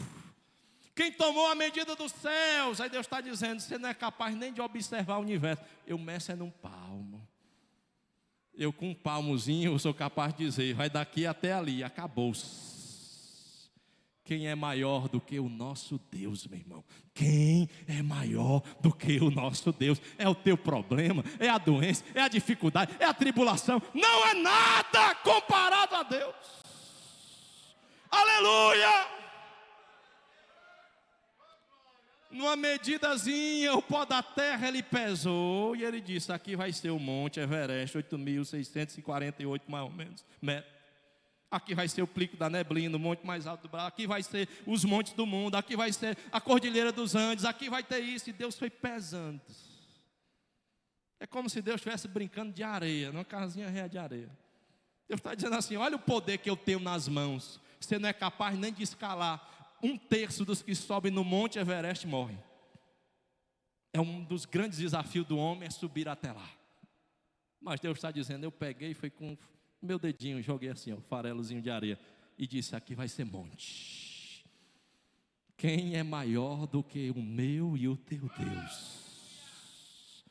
Quem tomou a medida dos céus? Aí Deus está dizendo: você não é capaz nem de observar o universo. Eu meço num palmo. Eu com um palmozinho eu sou capaz de dizer: vai daqui até ali, acabou-se. Quem é maior do que o nosso Deus, meu irmão? Quem é maior do que o nosso Deus? É o teu problema, é a doença, é a dificuldade, é a tribulação. Não é nada comparado a Deus. Aleluia! Numa medidazinha, o pó da terra ele pesou e ele disse: aqui vai ser o Monte Everest, 8.648 mais ou menos metros. Aqui vai ser o Pico da Neblina, o monte mais alto do Brasil. Aqui vai ser os montes do mundo. Aqui vai ser a Cordilheira dos Andes. Aqui vai ter isso. E Deus foi pesando. É como se Deus estivesse brincando de areia, numa casinha réia de areia. Deus está dizendo assim: olha o poder que eu tenho nas mãos. Você não é capaz nem de escalar. 1/3 dos que sobem no Monte Everest morrem. É um dos grandes desafios do homem, é subir até lá. Mas Deus está dizendo: eu peguei e fui com meu dedinho, joguei assim, ó, farelozinho de areia, e disse: aqui vai ser monte. Quem é maior do que o meu e o teu Deus?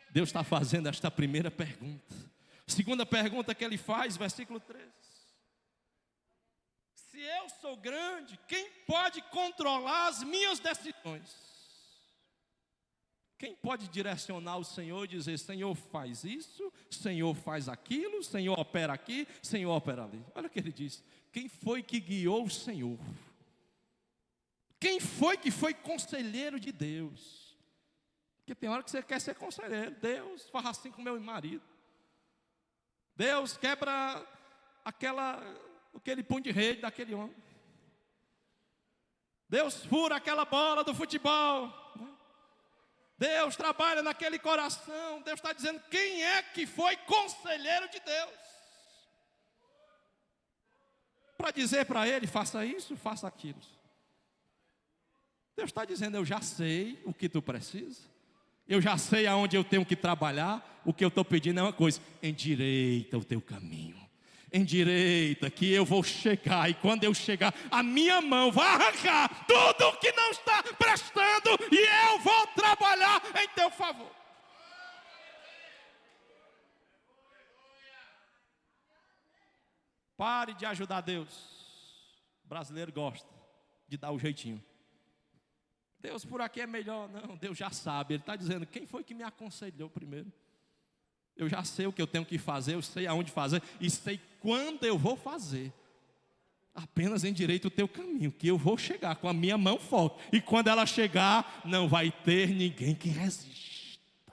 Deus está fazendo esta primeira pergunta. Segunda pergunta que ele faz, versículo 13. Se eu sou grande, quem pode controlar as minhas decisões? Quem pode direcionar o Senhor e dizer: Senhor, faz isso, Senhor, faz aquilo, Senhor, opera aqui, Senhor, opera ali? Olha o que ele diz: quem foi que guiou o Senhor? Quem foi que foi conselheiro de Deus? Porque tem hora que você quer ser conselheiro. Deus, faz assim com meu marido. Deus, quebra aquele punho de rede daquele homem. Deus, fura aquela bola do futebol. Deus, trabalha naquele coração. Deus está dizendo: quem é que foi conselheiro de Deus? Para dizer para ele: faça isso, faça aquilo. Deus está dizendo: eu já sei o que tu precisa. Eu já sei aonde eu tenho que trabalhar. O que eu estou pedindo é uma coisa: endireita o teu caminho. Endireita, que eu vou chegar. E quando eu chegar, a minha mão vai arrancar tudo que não está prestando, e eu vou trabalhar em teu favor. Pare de ajudar Deus. O brasileiro gosta de dar o jeitinho. Deus, por aqui é melhor. Não, Deus já sabe. Ele está dizendo: quem foi que me aconselhou primeiro? Eu já sei o que eu tenho que fazer, eu sei aonde fazer e sei quando eu vou fazer. Apenas endireita o teu caminho, que eu vou chegar com a minha mão forte. E quando ela chegar, não vai ter ninguém que resista.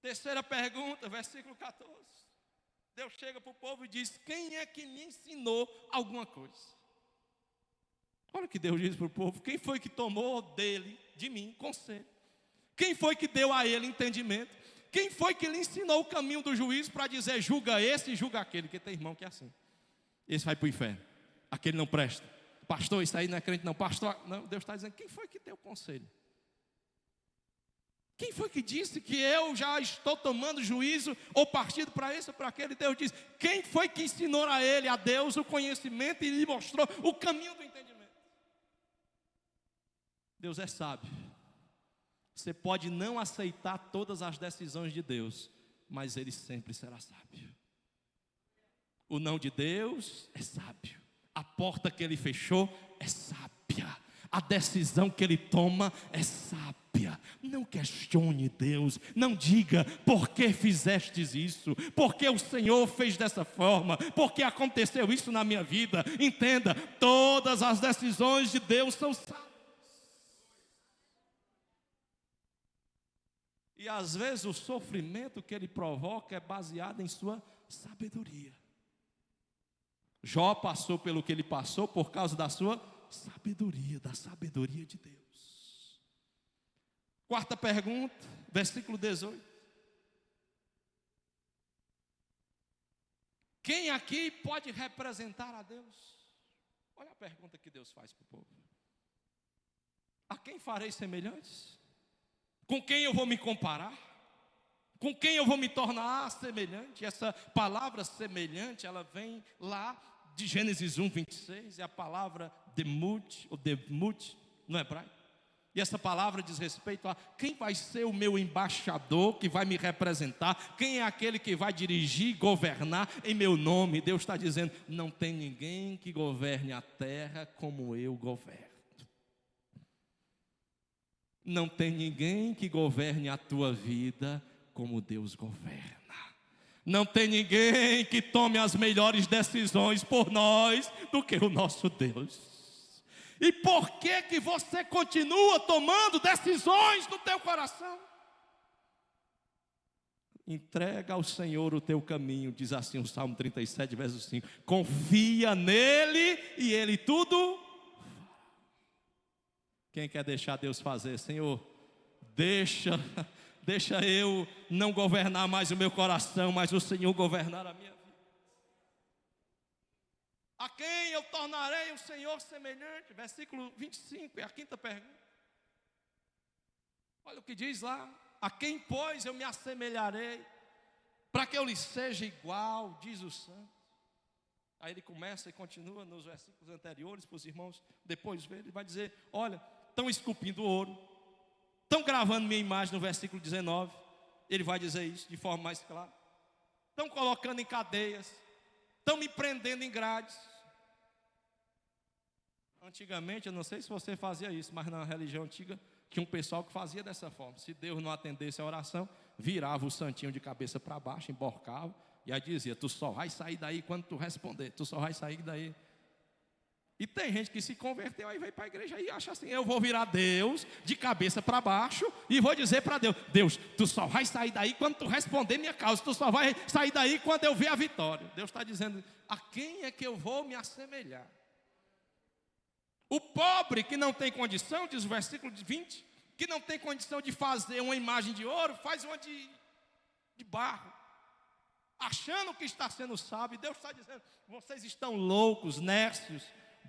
Terceira pergunta, versículo 14. Deus chega para o povo e diz: quem é que me ensinou alguma coisa? Olha o que Deus diz para o povo: quem foi que tomou dele, de mim, conselho? Quem foi que deu a ele entendimento? Quem foi que lhe ensinou o caminho do juízo para dizer: julga esse e julga aquele? Porque tem irmão que é assim. Esse vai para o inferno, aquele não presta. Pastor, isso aí não é crente não. Pastor, não. Deus está dizendo: quem foi que deu o conselho? Quem foi que disse que eu já estou tomando juízo ou partido para esse ou para aquele? Deus diz: quem foi que ensinou a ele, a Deus, o conhecimento e lhe mostrou o caminho do entendimento? Deus é sábio. Você pode não aceitar todas as decisões de Deus, mas Ele sempre será sábio. O não de Deus é sábio. A porta que Ele fechou é sábia. A decisão que Ele toma é sábia. Não questione Deus. Não diga: por que fizestes isso? Por que o Senhor fez dessa forma? Por que aconteceu isso na minha vida? Entenda, todas as decisões de Deus são sábias. E às vezes o sofrimento que ele provoca é baseado em sua sabedoria. Jó passou pelo que ele passou por causa da sua sabedoria, da sabedoria de Deus. Quarta pergunta, versículo 18. Quem aqui pode representar a Deus? Olha a pergunta que Deus faz para o povo: a quem farei semelhantes? Com quem eu vou me comparar? Com quem eu vou me tornar semelhante? Essa palavra semelhante, ela vem lá de Gênesis 1, 26. É a palavra demut, ou demut, no hebraico. E essa palavra diz respeito a quem vai ser o meu embaixador, que vai me representar. Quem é aquele que vai dirigir, governar em meu nome? Deus está dizendo: não tem ninguém que governe a terra como eu governo. Não tem ninguém que governe a tua vida como Deus governa. Não tem ninguém que tome as melhores decisões por nós do que o nosso Deus. E por que você continua tomando decisões no teu coração? Entrega ao Senhor o teu caminho, diz assim o Salmo 37, verso 5. Confia nele e ele tudo. Quem quer deixar Deus fazer? Senhor, deixa eu não governar mais o meu coração, mas o Senhor governar a minha vida. A quem eu tornarei o Senhor semelhante? Versículo 25, é a quinta pergunta. Olha o que diz lá: a quem, pois, eu me assemelharei, para que eu lhe seja igual, diz o Santo. Aí ele começa e continua nos versículos anteriores, para os irmãos depois ver, ele vai dizer, olha, estão esculpindo ouro, estão gravando minha imagem no versículo 19, ele vai dizer isso de forma mais clara, estão colocando em cadeias, estão me prendendo em grades. Antigamente, eu não sei se você fazia isso, mas na religião antiga tinha um pessoal que fazia dessa forma. Se Deus não atendesse a oração, virava o santinho de cabeça para baixo, emborcava, e aí dizia, tu só vai sair daí quando tu responder, tu só vai sair daí. E tem gente que se converteu, aí vai para a igreja e acha assim, eu vou virar Deus de cabeça para baixo e vou dizer para Deus, Deus, tu só vai sair daí quando tu responder minha causa, tu só vai sair daí quando eu ver a vitória. Deus está dizendo, a quem é que eu vou me assemelhar? O pobre que não tem condição, diz o versículo 20, que não tem condição de fazer uma imagem de ouro, faz uma de barro, achando que está sendo sábio. Deus está dizendo, vocês estão loucos, nércios.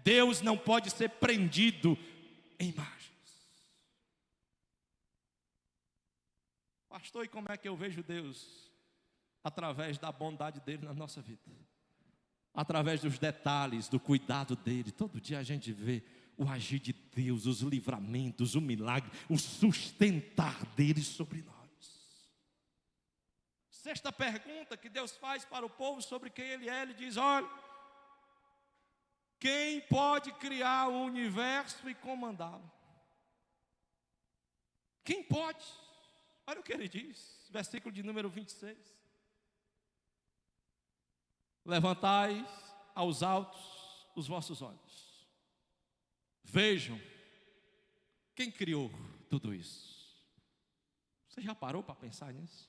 Deus não pode ser prendido em imagens. Pastor, e como é que eu vejo Deus? Através da bondade dele na nossa vida, através dos detalhes, do cuidado dele. Todo dia a gente vê o agir de Deus, os livramentos, o milagre, o sustentar dele sobre nós. Sexta pergunta que Deus faz para o povo sobre quem ele é, ele diz, olha, quem pode criar o universo e comandá-lo? Quem pode? Olha o que ele diz, versículo de número 26. Levantai aos altos os vossos olhos, vejam, quem criou tudo isso? Você já parou para pensar nisso?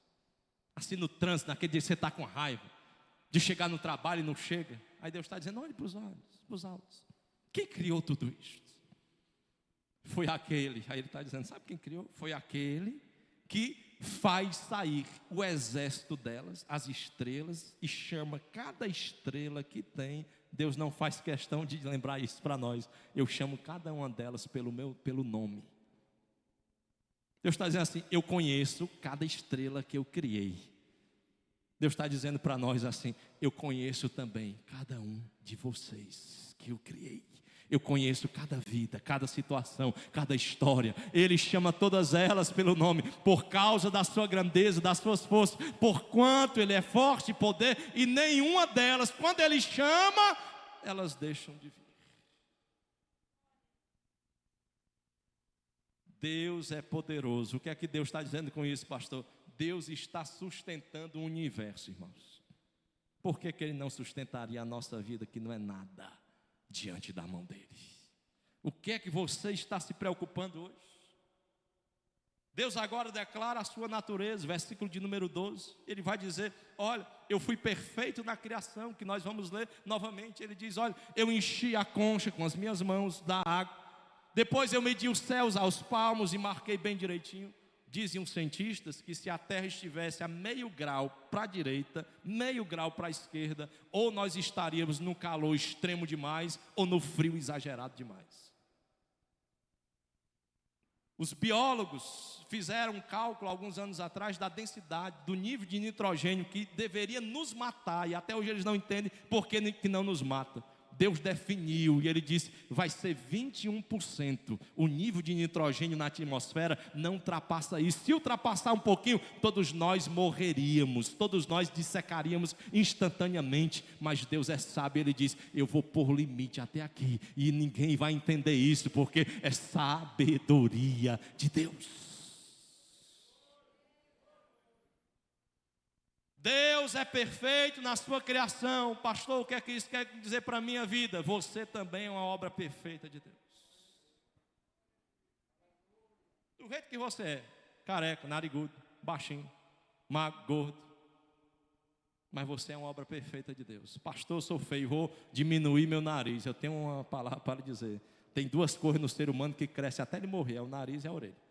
Assim no trânsito, naquele dia que você está com raiva, de chegar no trabalho e não chega, aí Deus está dizendo, olhe para os olhos, para os altos, quem criou tudo isto? Foi aquele, aí ele está dizendo, sabe quem criou? Foi aquele que faz sair o exército delas, as estrelas, e chama cada estrela que tem. Deus não faz questão de lembrar isso para nós. Eu chamo cada uma delas pelo nome. Deus está dizendo assim, eu conheço cada estrela que eu criei. Deus está dizendo para nós assim, eu conheço também cada um de vocês que eu criei. Eu conheço cada vida, cada situação, cada história. Ele chama todas elas pelo nome, por causa da sua grandeza, das suas forças, porquanto Ele é forte e poder, e nenhuma delas, quando Ele chama, elas deixam de vir. Deus é poderoso. O que é que Deus está dizendo com isso, pastor? Deus está sustentando o universo, irmãos. Por que Ele não sustentaria a nossa vida, que não é nada diante da mão dele? O que é que você está se preocupando hoje? Deus agora declara a sua natureza, versículo de número 12, ele vai dizer, olha, eu fui perfeito na criação, que nós vamos ler novamente. Ele diz, olha, eu enchi a concha com as minhas mãos da água, depois eu medi os céus aos palmos e marquei bem direitinho. Dizem os cientistas que se a Terra estivesse a meio grau para a direita, meio grau para a esquerda, ou nós estaríamos no calor extremo demais, ou no frio exagerado demais. Os biólogos fizeram um cálculo alguns anos atrás da densidade, do nível de nitrogênio que deveria nos matar, e até hoje eles não entendem por que não nos mata. Deus definiu e Ele disse, vai ser 21%, o nível de nitrogênio na atmosfera não ultrapassa isso. Se ultrapassar um pouquinho, todos nós morreríamos, todos nós dissecaríamos instantaneamente, mas Deus é sábio, Ele diz, eu vou pôr limite até aqui, e ninguém vai entender isso, porque é sabedoria de Deus. Deus é perfeito na sua criação. Pastor, o que é que isso quer dizer para a minha vida? Você também é uma obra perfeita de Deus. Do jeito que você é, careca, narigudo, baixinho, magro, gordo, mas você é uma obra perfeita de Deus. Pastor, eu sou feio, vou diminuir meu nariz. Eu tenho uma palavra para lhe dizer. Tem duas coisas no ser humano que crescem até ele morrer, é o nariz e a orelha.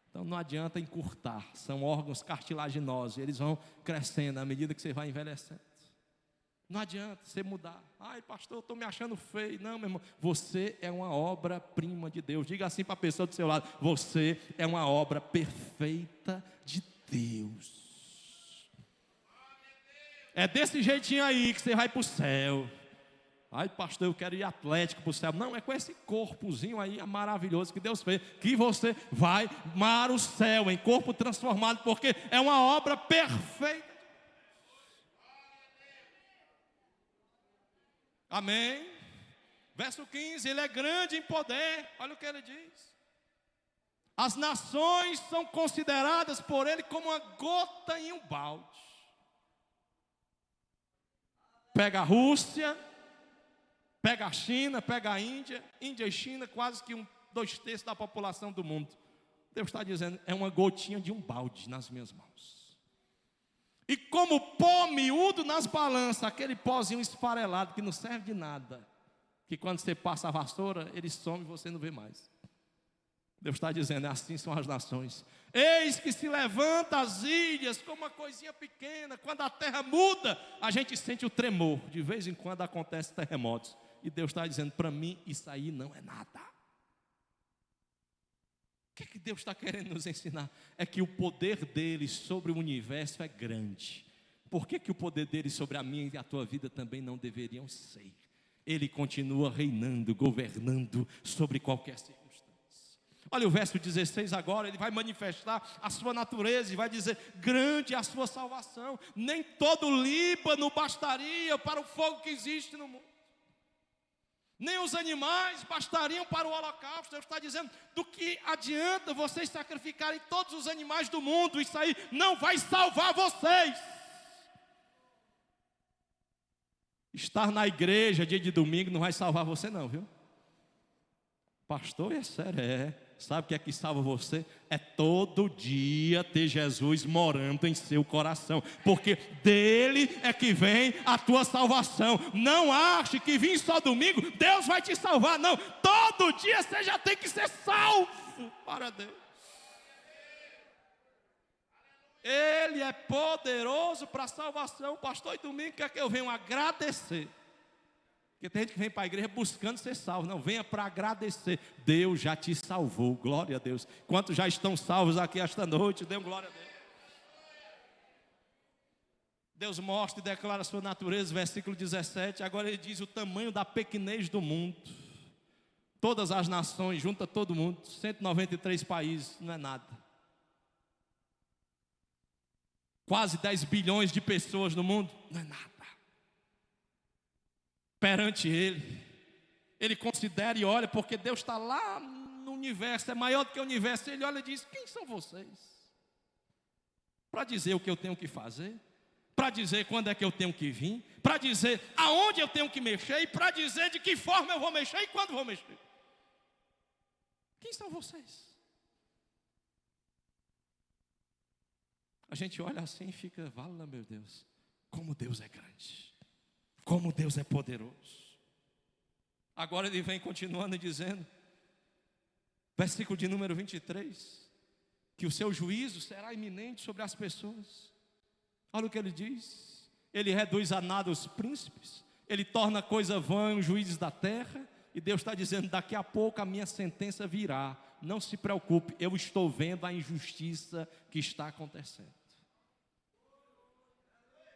Então não adianta encurtar, são órgãos cartilaginosos, eles vão crescendo à medida que você vai envelhecendo. Não adianta você mudar. Ai, pastor, eu estou me achando feio. Não, meu irmão, você é uma obra-prima de Deus. Diga assim para a pessoa do seu lado, você é uma obra perfeita de Deus. É desse jeitinho aí que você vai para o céu. Ai, pastor, eu quero ir atlético para o céu. Não, é com esse corpozinho aí maravilhoso que Deus fez, que você vai mar o céu em corpo transformado, porque é uma obra perfeita. Amém? Verso 15, ele é grande em poder. Olha o que ele diz. As nações são consideradas por ele como uma gota em um balde. Pega a Rússia, pega a China, pega a Índia. Índia e China, quase que 2/3 da população do mundo. Deus está dizendo, é uma gotinha de um balde nas minhas mãos. E como pó miúdo nas balanças, aquele pozinho esfarelado que não serve de nada, que quando você passa a vassoura, ele some e você não vê mais. Deus está dizendo, assim são as nações. Eis que se levanta as ilhas como uma coisinha pequena. Quando a terra muda, a gente sente o tremor. De vez em quando acontecem terremotos. E Deus está dizendo, para mim isso aí não é nada. O que Deus está querendo nos ensinar? É que o poder dele sobre o universo é grande. Por que o poder dele sobre a minha e a tua vida também não deveriam ser? Ele continua reinando, governando sobre qualquer circunstância. Olha o verso 16 agora, ele vai manifestar a sua natureza e vai dizer, grande é a sua salvação. Nem todo o Líbano bastaria para o fogo que existe no mundo. Nem os animais bastariam para o holocausto. Deus está dizendo, do que adianta vocês sacrificarem todos os animais do mundo? Isso aí não vai salvar vocês. Estar na igreja dia de domingo não vai salvar você não, viu? Pastor, é sério, Sabe o que é que salva você? É todo dia ter Jesus morando em seu coração, porque dele é que vem a tua salvação. Não ache que vir só domingo, Deus vai te salvar, não. Todo dia você já tem que ser salvo para Deus. Ele é poderoso para a salvação. Pastor, e domingo quer que eu venha agradecer. Porque tem gente que vem para a igreja buscando ser salvo. Não, venha para agradecer. Deus já te salvou, glória a Deus. Quantos já estão salvos aqui esta noite? Dê glória a Deus. Deus mostra e declara a sua natureza, versículo 17. Agora ele diz o tamanho da pequenez do mundo. Todas as nações, junta todo mundo, 193 países, não é nada. Quase 10 bilhões de pessoas no mundo, não é nada. Perante ele considera e olha, porque Deus está lá no universo, é maior do que o universo. Ele olha e diz, quem são vocês? Para dizer o que eu tenho que fazer, para dizer quando é que eu tenho que vir, para dizer aonde eu tenho que mexer, e para dizer de que forma eu vou mexer e quando vou mexer. Quem são vocês? A gente olha assim e fica, vala meu Deus, como Deus é grande. Como Deus é poderoso. Agora ele vem continuando dizendo, versículo de número 23, que o seu juízo será iminente sobre as pessoas. Olha o que ele diz. Ele reduz a nada os príncipes, ele torna coisa vã os juízes da terra, e Deus está dizendo, daqui a pouco a minha sentença virá. Não se preocupe, eu estou vendo a injustiça que está acontecendo.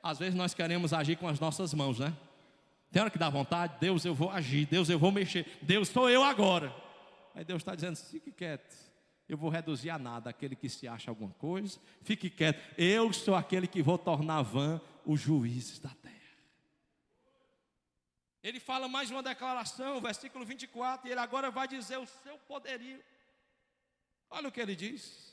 Às vezes nós queremos agir com as nossas mãos, né? Tem hora que dá vontade, Deus eu vou agir, Deus eu vou mexer, Deus sou eu agora. Aí Deus está dizendo, fique quieto, eu vou reduzir a nada aquele que se acha alguma coisa, fique quieto, eu sou aquele que vou tornar vã os juízes da terra. Ele fala mais uma declaração, versículo 24, e ele agora vai dizer o seu poderio. Olha o que ele diz.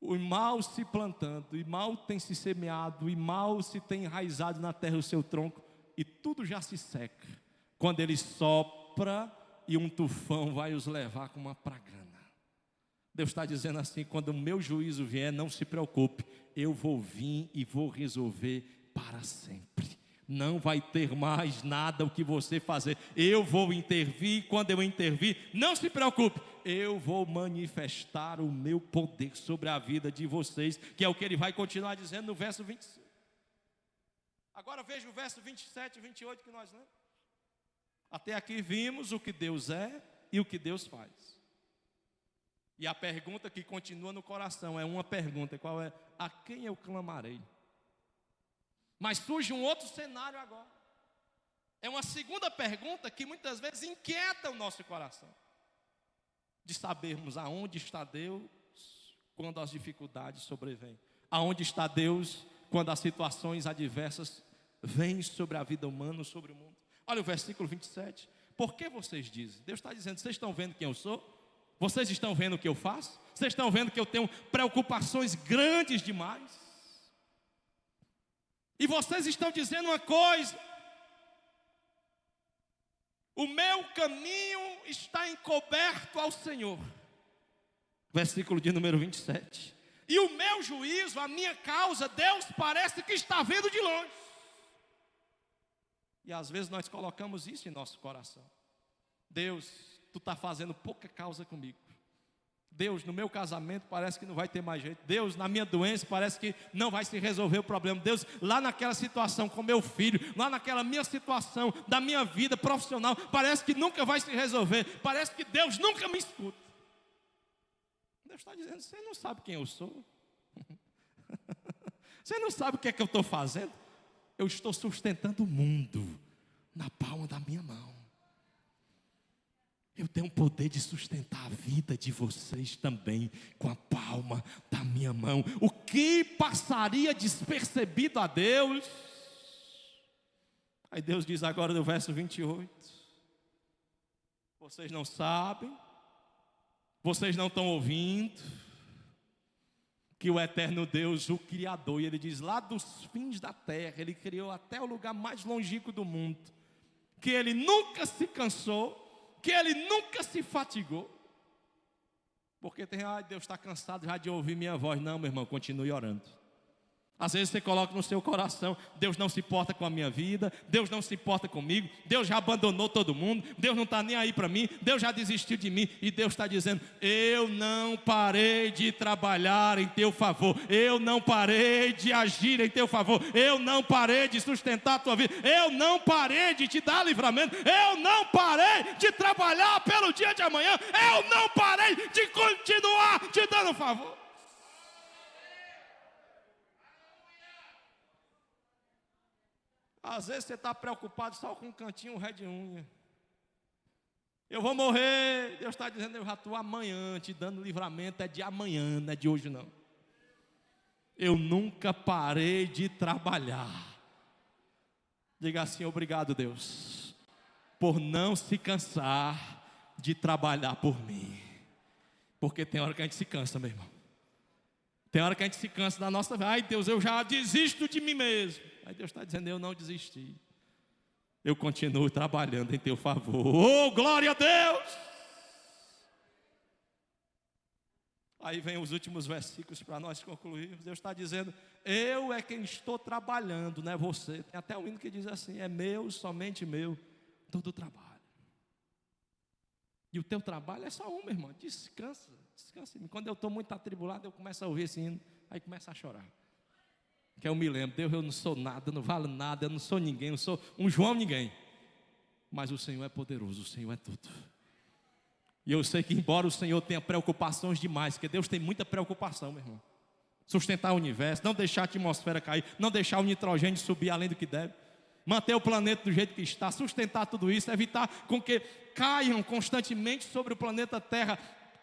O mal se plantando, e mal tem se semeado, e mal se tem enraizado na terra o seu tronco, e tudo já se seca, quando ele sopra e um tufão vai os levar como uma pragana. Deus está dizendo assim, quando o meu juízo vier, não se preocupe, eu vou vir e vou resolver para sempre. Não vai ter mais nada o que você fazer, eu vou intervir, quando eu intervir, não se preocupe, eu vou manifestar o meu poder sobre a vida de vocês, que é o que ele vai continuar dizendo no verso 25. Agora veja o verso 27 e 28 que nós lemos. Até aqui vimos o que Deus é e o que Deus faz. E a pergunta que continua no coração é uma pergunta, qual é? A quem eu clamarei? Mas surge um outro cenário agora. É uma segunda pergunta que muitas vezes inquieta o nosso coração. De sabermos aonde está Deus quando as dificuldades sobrevêm. Aonde está Deus quando as situações adversas vêm sobre a vida humana, sobre o mundo. Olha o versículo 27. Por que vocês dizem? Deus está dizendo, vocês estão vendo quem eu sou? Vocês estão vendo o que eu faço? Vocês estão vendo que eu tenho preocupações grandes demais? E vocês estão dizendo uma coisa: o meu caminho está encoberto ao Senhor. Versículo de número 27. E o meu juízo, a minha causa, Deus parece que está vendo de longe. E às vezes nós colocamos isso em nosso coração. Deus, tu está fazendo pouca causa comigo. Deus, no meu casamento parece que não vai ter mais jeito. Deus, na minha doença parece que não vai se resolver o problema. Deus, lá naquela situação com meu filho, lá naquela minha situação da minha vida profissional, parece que nunca vai se resolver. Parece que Deus nunca me escuta. Deus está dizendo, você não sabe quem eu sou. Você não sabe o que é que eu estou fazendo. Eu estou sustentando o mundo na palma da minha mão. Eu tenho o poder de sustentar a vida de vocês também com a palma da minha mão. O que passaria despercebido a Deus? Aí Deus diz agora no verso 28. Vocês não sabem, vocês não estão ouvindo, que o eterno Deus, o Criador, e Ele diz lá dos fins da terra, Ele criou até o lugar mais longínquo do mundo, que Ele nunca se cansou, que Ele nunca se fatigou. Porque tem, Deus está cansado já de ouvir minha voz. Não, meu irmão, continue orando. Às vezes você coloca no seu coração, Deus não se importa com a minha vida, Deus não se importa comigo, Deus já abandonou todo mundo, Deus não está nem aí para mim, Deus já desistiu de mim. E Deus está dizendo, eu não parei de trabalhar em teu favor, eu não parei de agir em teu favor, eu não parei de sustentar a tua vida, eu não parei de te dar livramento, eu não parei de trabalhar pelo dia de amanhã, eu não parei de continuar te dando favor. Às vezes você está preocupado só com um cantinho, um ré de unha. Eu vou morrer. Deus está dizendo, eu já estou amanhã te dando livramento. É de amanhã, não é de hoje não. Eu nunca parei de trabalhar. Diga assim, obrigado Deus, por não se cansar de trabalhar por mim. Porque tem hora que a gente se cansa, meu irmão. Tem hora que a gente se cansa da nossa vida. Ai Deus, eu já desisto de mim mesmo. Aí Deus está dizendo, eu não desisti. Eu continuo trabalhando em teu favor. Oh, glória a Deus! Aí vem os últimos versículos para nós concluirmos. Deus está dizendo, eu é quem estou trabalhando, não é você. Tem até um hino que diz assim, é meu, somente meu, todo o trabalho. E o teu trabalho é só um, meu irmão. Descansa, descansa. Quando eu estou muito atribulado, eu começo a ouvir esse hino, aí começo a chorar. Que eu me lembro, Deus, eu não sou nada, eu não valo nada, eu não sou ninguém, eu não sou um João ninguém. Mas o Senhor é poderoso, o Senhor é tudo. E eu sei que embora o Senhor tenha preocupações demais, porque Deus tem muita preocupação, meu irmão. Sustentar o universo, não deixar a atmosfera cair, não deixar o nitrogênio subir além do que deve. Manter o planeta do jeito que está, sustentar tudo isso, evitar com que caiam constantemente sobre o planeta Terra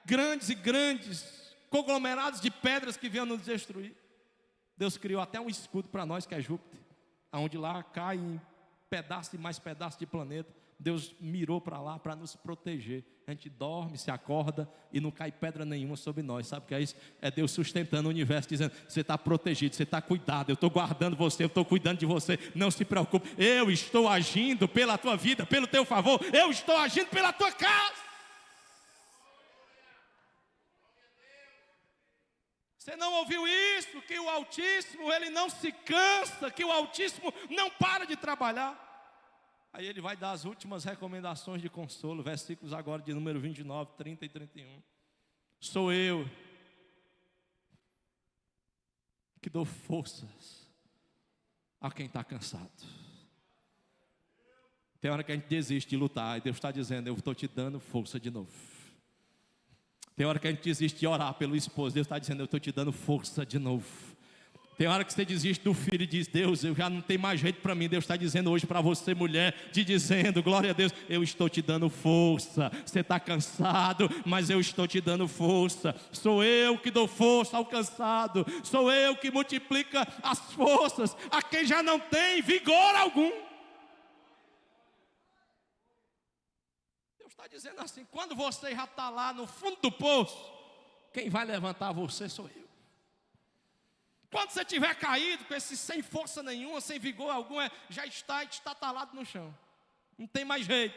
grandes e grandes conglomerados de pedras que venham nos destruir. Deus criou até um escudo para nós, que é Júpiter, onde lá cai em pedaço e mais pedaço de planeta. Deus mirou para lá para nos proteger. A gente dorme, se acorda e não cai pedra nenhuma sobre nós. Sabe o que é isso? É Deus sustentando o universo, dizendo, você está protegido, você está cuidado, eu estou guardando você, eu estou cuidando de você, não se preocupe, eu estou agindo pela tua vida, pelo teu favor, eu estou agindo pela tua casa. Você não ouviu isso? Que o Altíssimo, Ele não se cansa, que o Altíssimo não para de trabalhar. Aí Ele vai dar as últimas recomendações de consolo, versículos agora de número 29, 30 e 31. Sou eu que dou forças a quem está cansado. Tem hora que a gente desiste de lutar, e Deus está dizendo, eu estou te dando força de novo. Tem hora que a gente desiste de orar pelo esposo, Deus está dizendo, eu estou te dando força de novo. Tem hora que você desiste do filho e diz: Deus, eu já não tenho mais jeito para mim. Deus está dizendo hoje para você, mulher, te dizendo: glória a Deus, eu estou te dando força. Você está cansado, mas eu estou te dando força. Sou eu que dou força ao cansado. Sou eu que multiplica as forças a quem já não tem vigor algum. Deus está dizendo assim: quando você já está lá no fundo do poço, quem vai levantar você sou eu. Quando você estiver caído, com esse sem força nenhuma, sem vigor algum, já está estatalado no chão. Não tem mais jeito.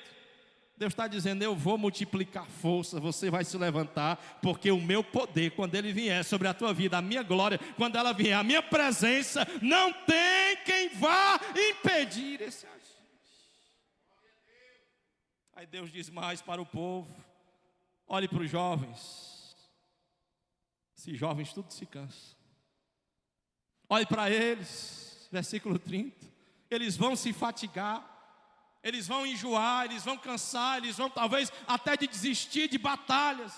Deus está dizendo: eu vou multiplicar força, você vai se levantar, porque o meu poder, quando ele vier sobre a tua vida, a minha glória, quando ela vier, a minha presença, não tem quem vá impedir esse agir. Aí Deus diz mais para o povo: olhe para os jovens. Esses jovens tudo se cansa. Olhe para eles, versículo 30, eles vão se fatigar, eles vão enjoar, eles vão cansar, eles vão talvez até de desistir de batalhas,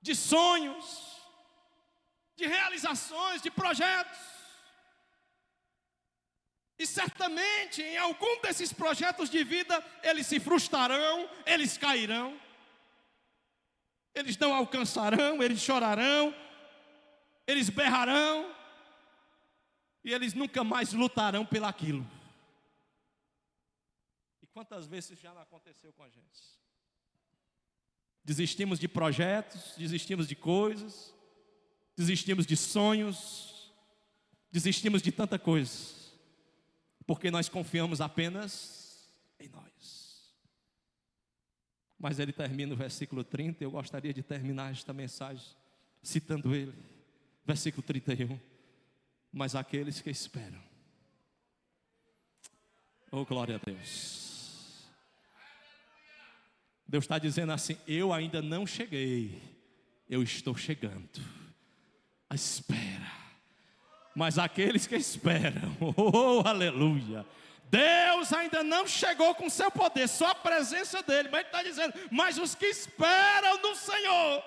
de sonhos, de realizações, de projetos. E certamente em algum desses projetos de vida, eles se frustrarão, eles cairão, eles não alcançarão, eles chorarão, eles berrarão, e eles nunca mais lutarão pelaquilo. E quantas vezes isso já não aconteceu com a gente? Desistimos de projetos, desistimos de coisas, desistimos de sonhos, desistimos de tanta coisa, porque nós confiamos apenas em nós. Mas ele termina o versículo 30, eu gostaria de terminar esta mensagem citando ele, versículo 31. Mas aqueles que esperam, oh glória a Deus. Deus está dizendo assim: eu ainda não cheguei, eu estou chegando. A espera. Mas aqueles que esperam, oh aleluia. Deus ainda não chegou com seu poder, só a presença dele. Mas ele está dizendo: mas os que esperam no Senhor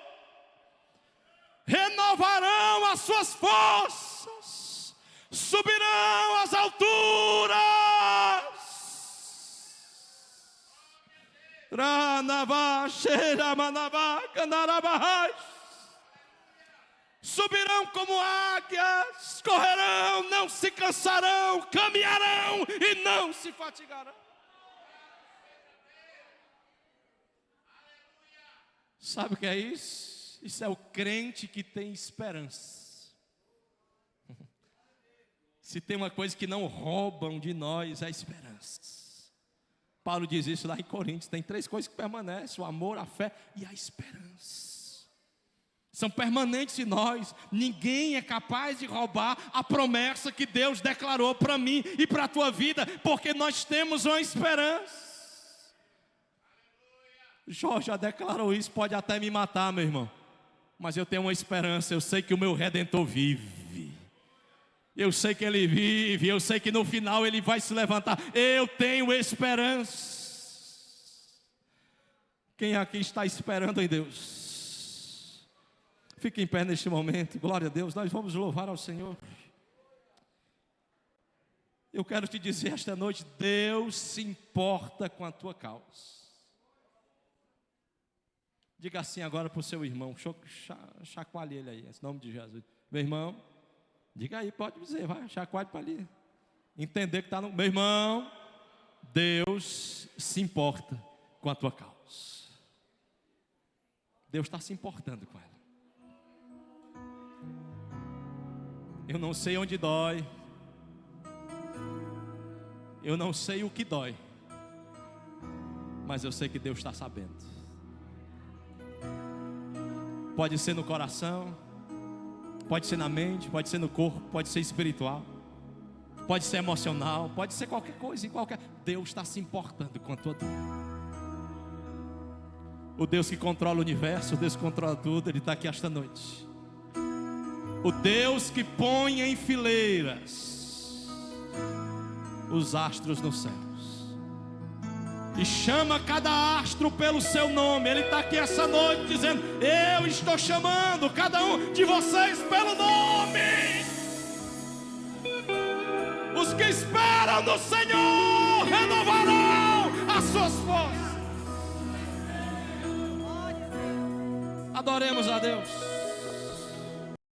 renovarão as suas forças, subirão às alturas, subirão como águias, correrão, não se cansarão, caminharão e não se fatigarão. Sabe o que é isso? Isso é o crente que tem esperança. Se tem uma coisa que não roubam de nós, é a esperança. Paulo diz isso lá em Coríntios: tem 3 coisas que permanecem: o amor, a fé e a esperança. São permanentes em nós. Ninguém é capaz de roubar a promessa que Deus declarou para mim e para a tua vida, porque nós temos uma esperança. Jó já declarou isso, pode até me matar, meu irmão, mas eu tenho uma esperança. Eu sei que o meu Redentor vive. Eu sei que ele vive, eu sei que no final ele vai se levantar. Eu tenho esperança. Quem aqui está esperando em Deus? Fique em pé neste momento, glória a Deus. Nós vamos louvar ao Senhor. Eu quero te dizer esta noite: Deus se importa com a tua causa. Diga assim agora para o seu irmão, chacoalhe ele aí, em nome de Jesus. Meu irmão, diga aí, pode dizer, vai, chacoalhe para ali. Entender que está no... Meu irmão, Deus se importa com a tua causa. Deus está se importando com ela. Eu não sei onde dói. Eu não sei o que dói. Mas eu sei que Deus está sabendo. Pode ser no coração, pode ser na mente, pode ser no corpo, pode ser espiritual, pode ser emocional, pode ser qualquer coisa, em qualquer... Deus está se importando com a tua dor. O Deus que controla o universo, o Deus que controla tudo, Ele está aqui esta noite. O Deus que põe em fileiras os astros nos céus e chama cada astro pelo seu nome. Ele está aqui essa noite dizendo: eu estou chamando cada um de vocês pelo nome. que esperam no Senhor renovarão as suas forças. Adoremos a Deus.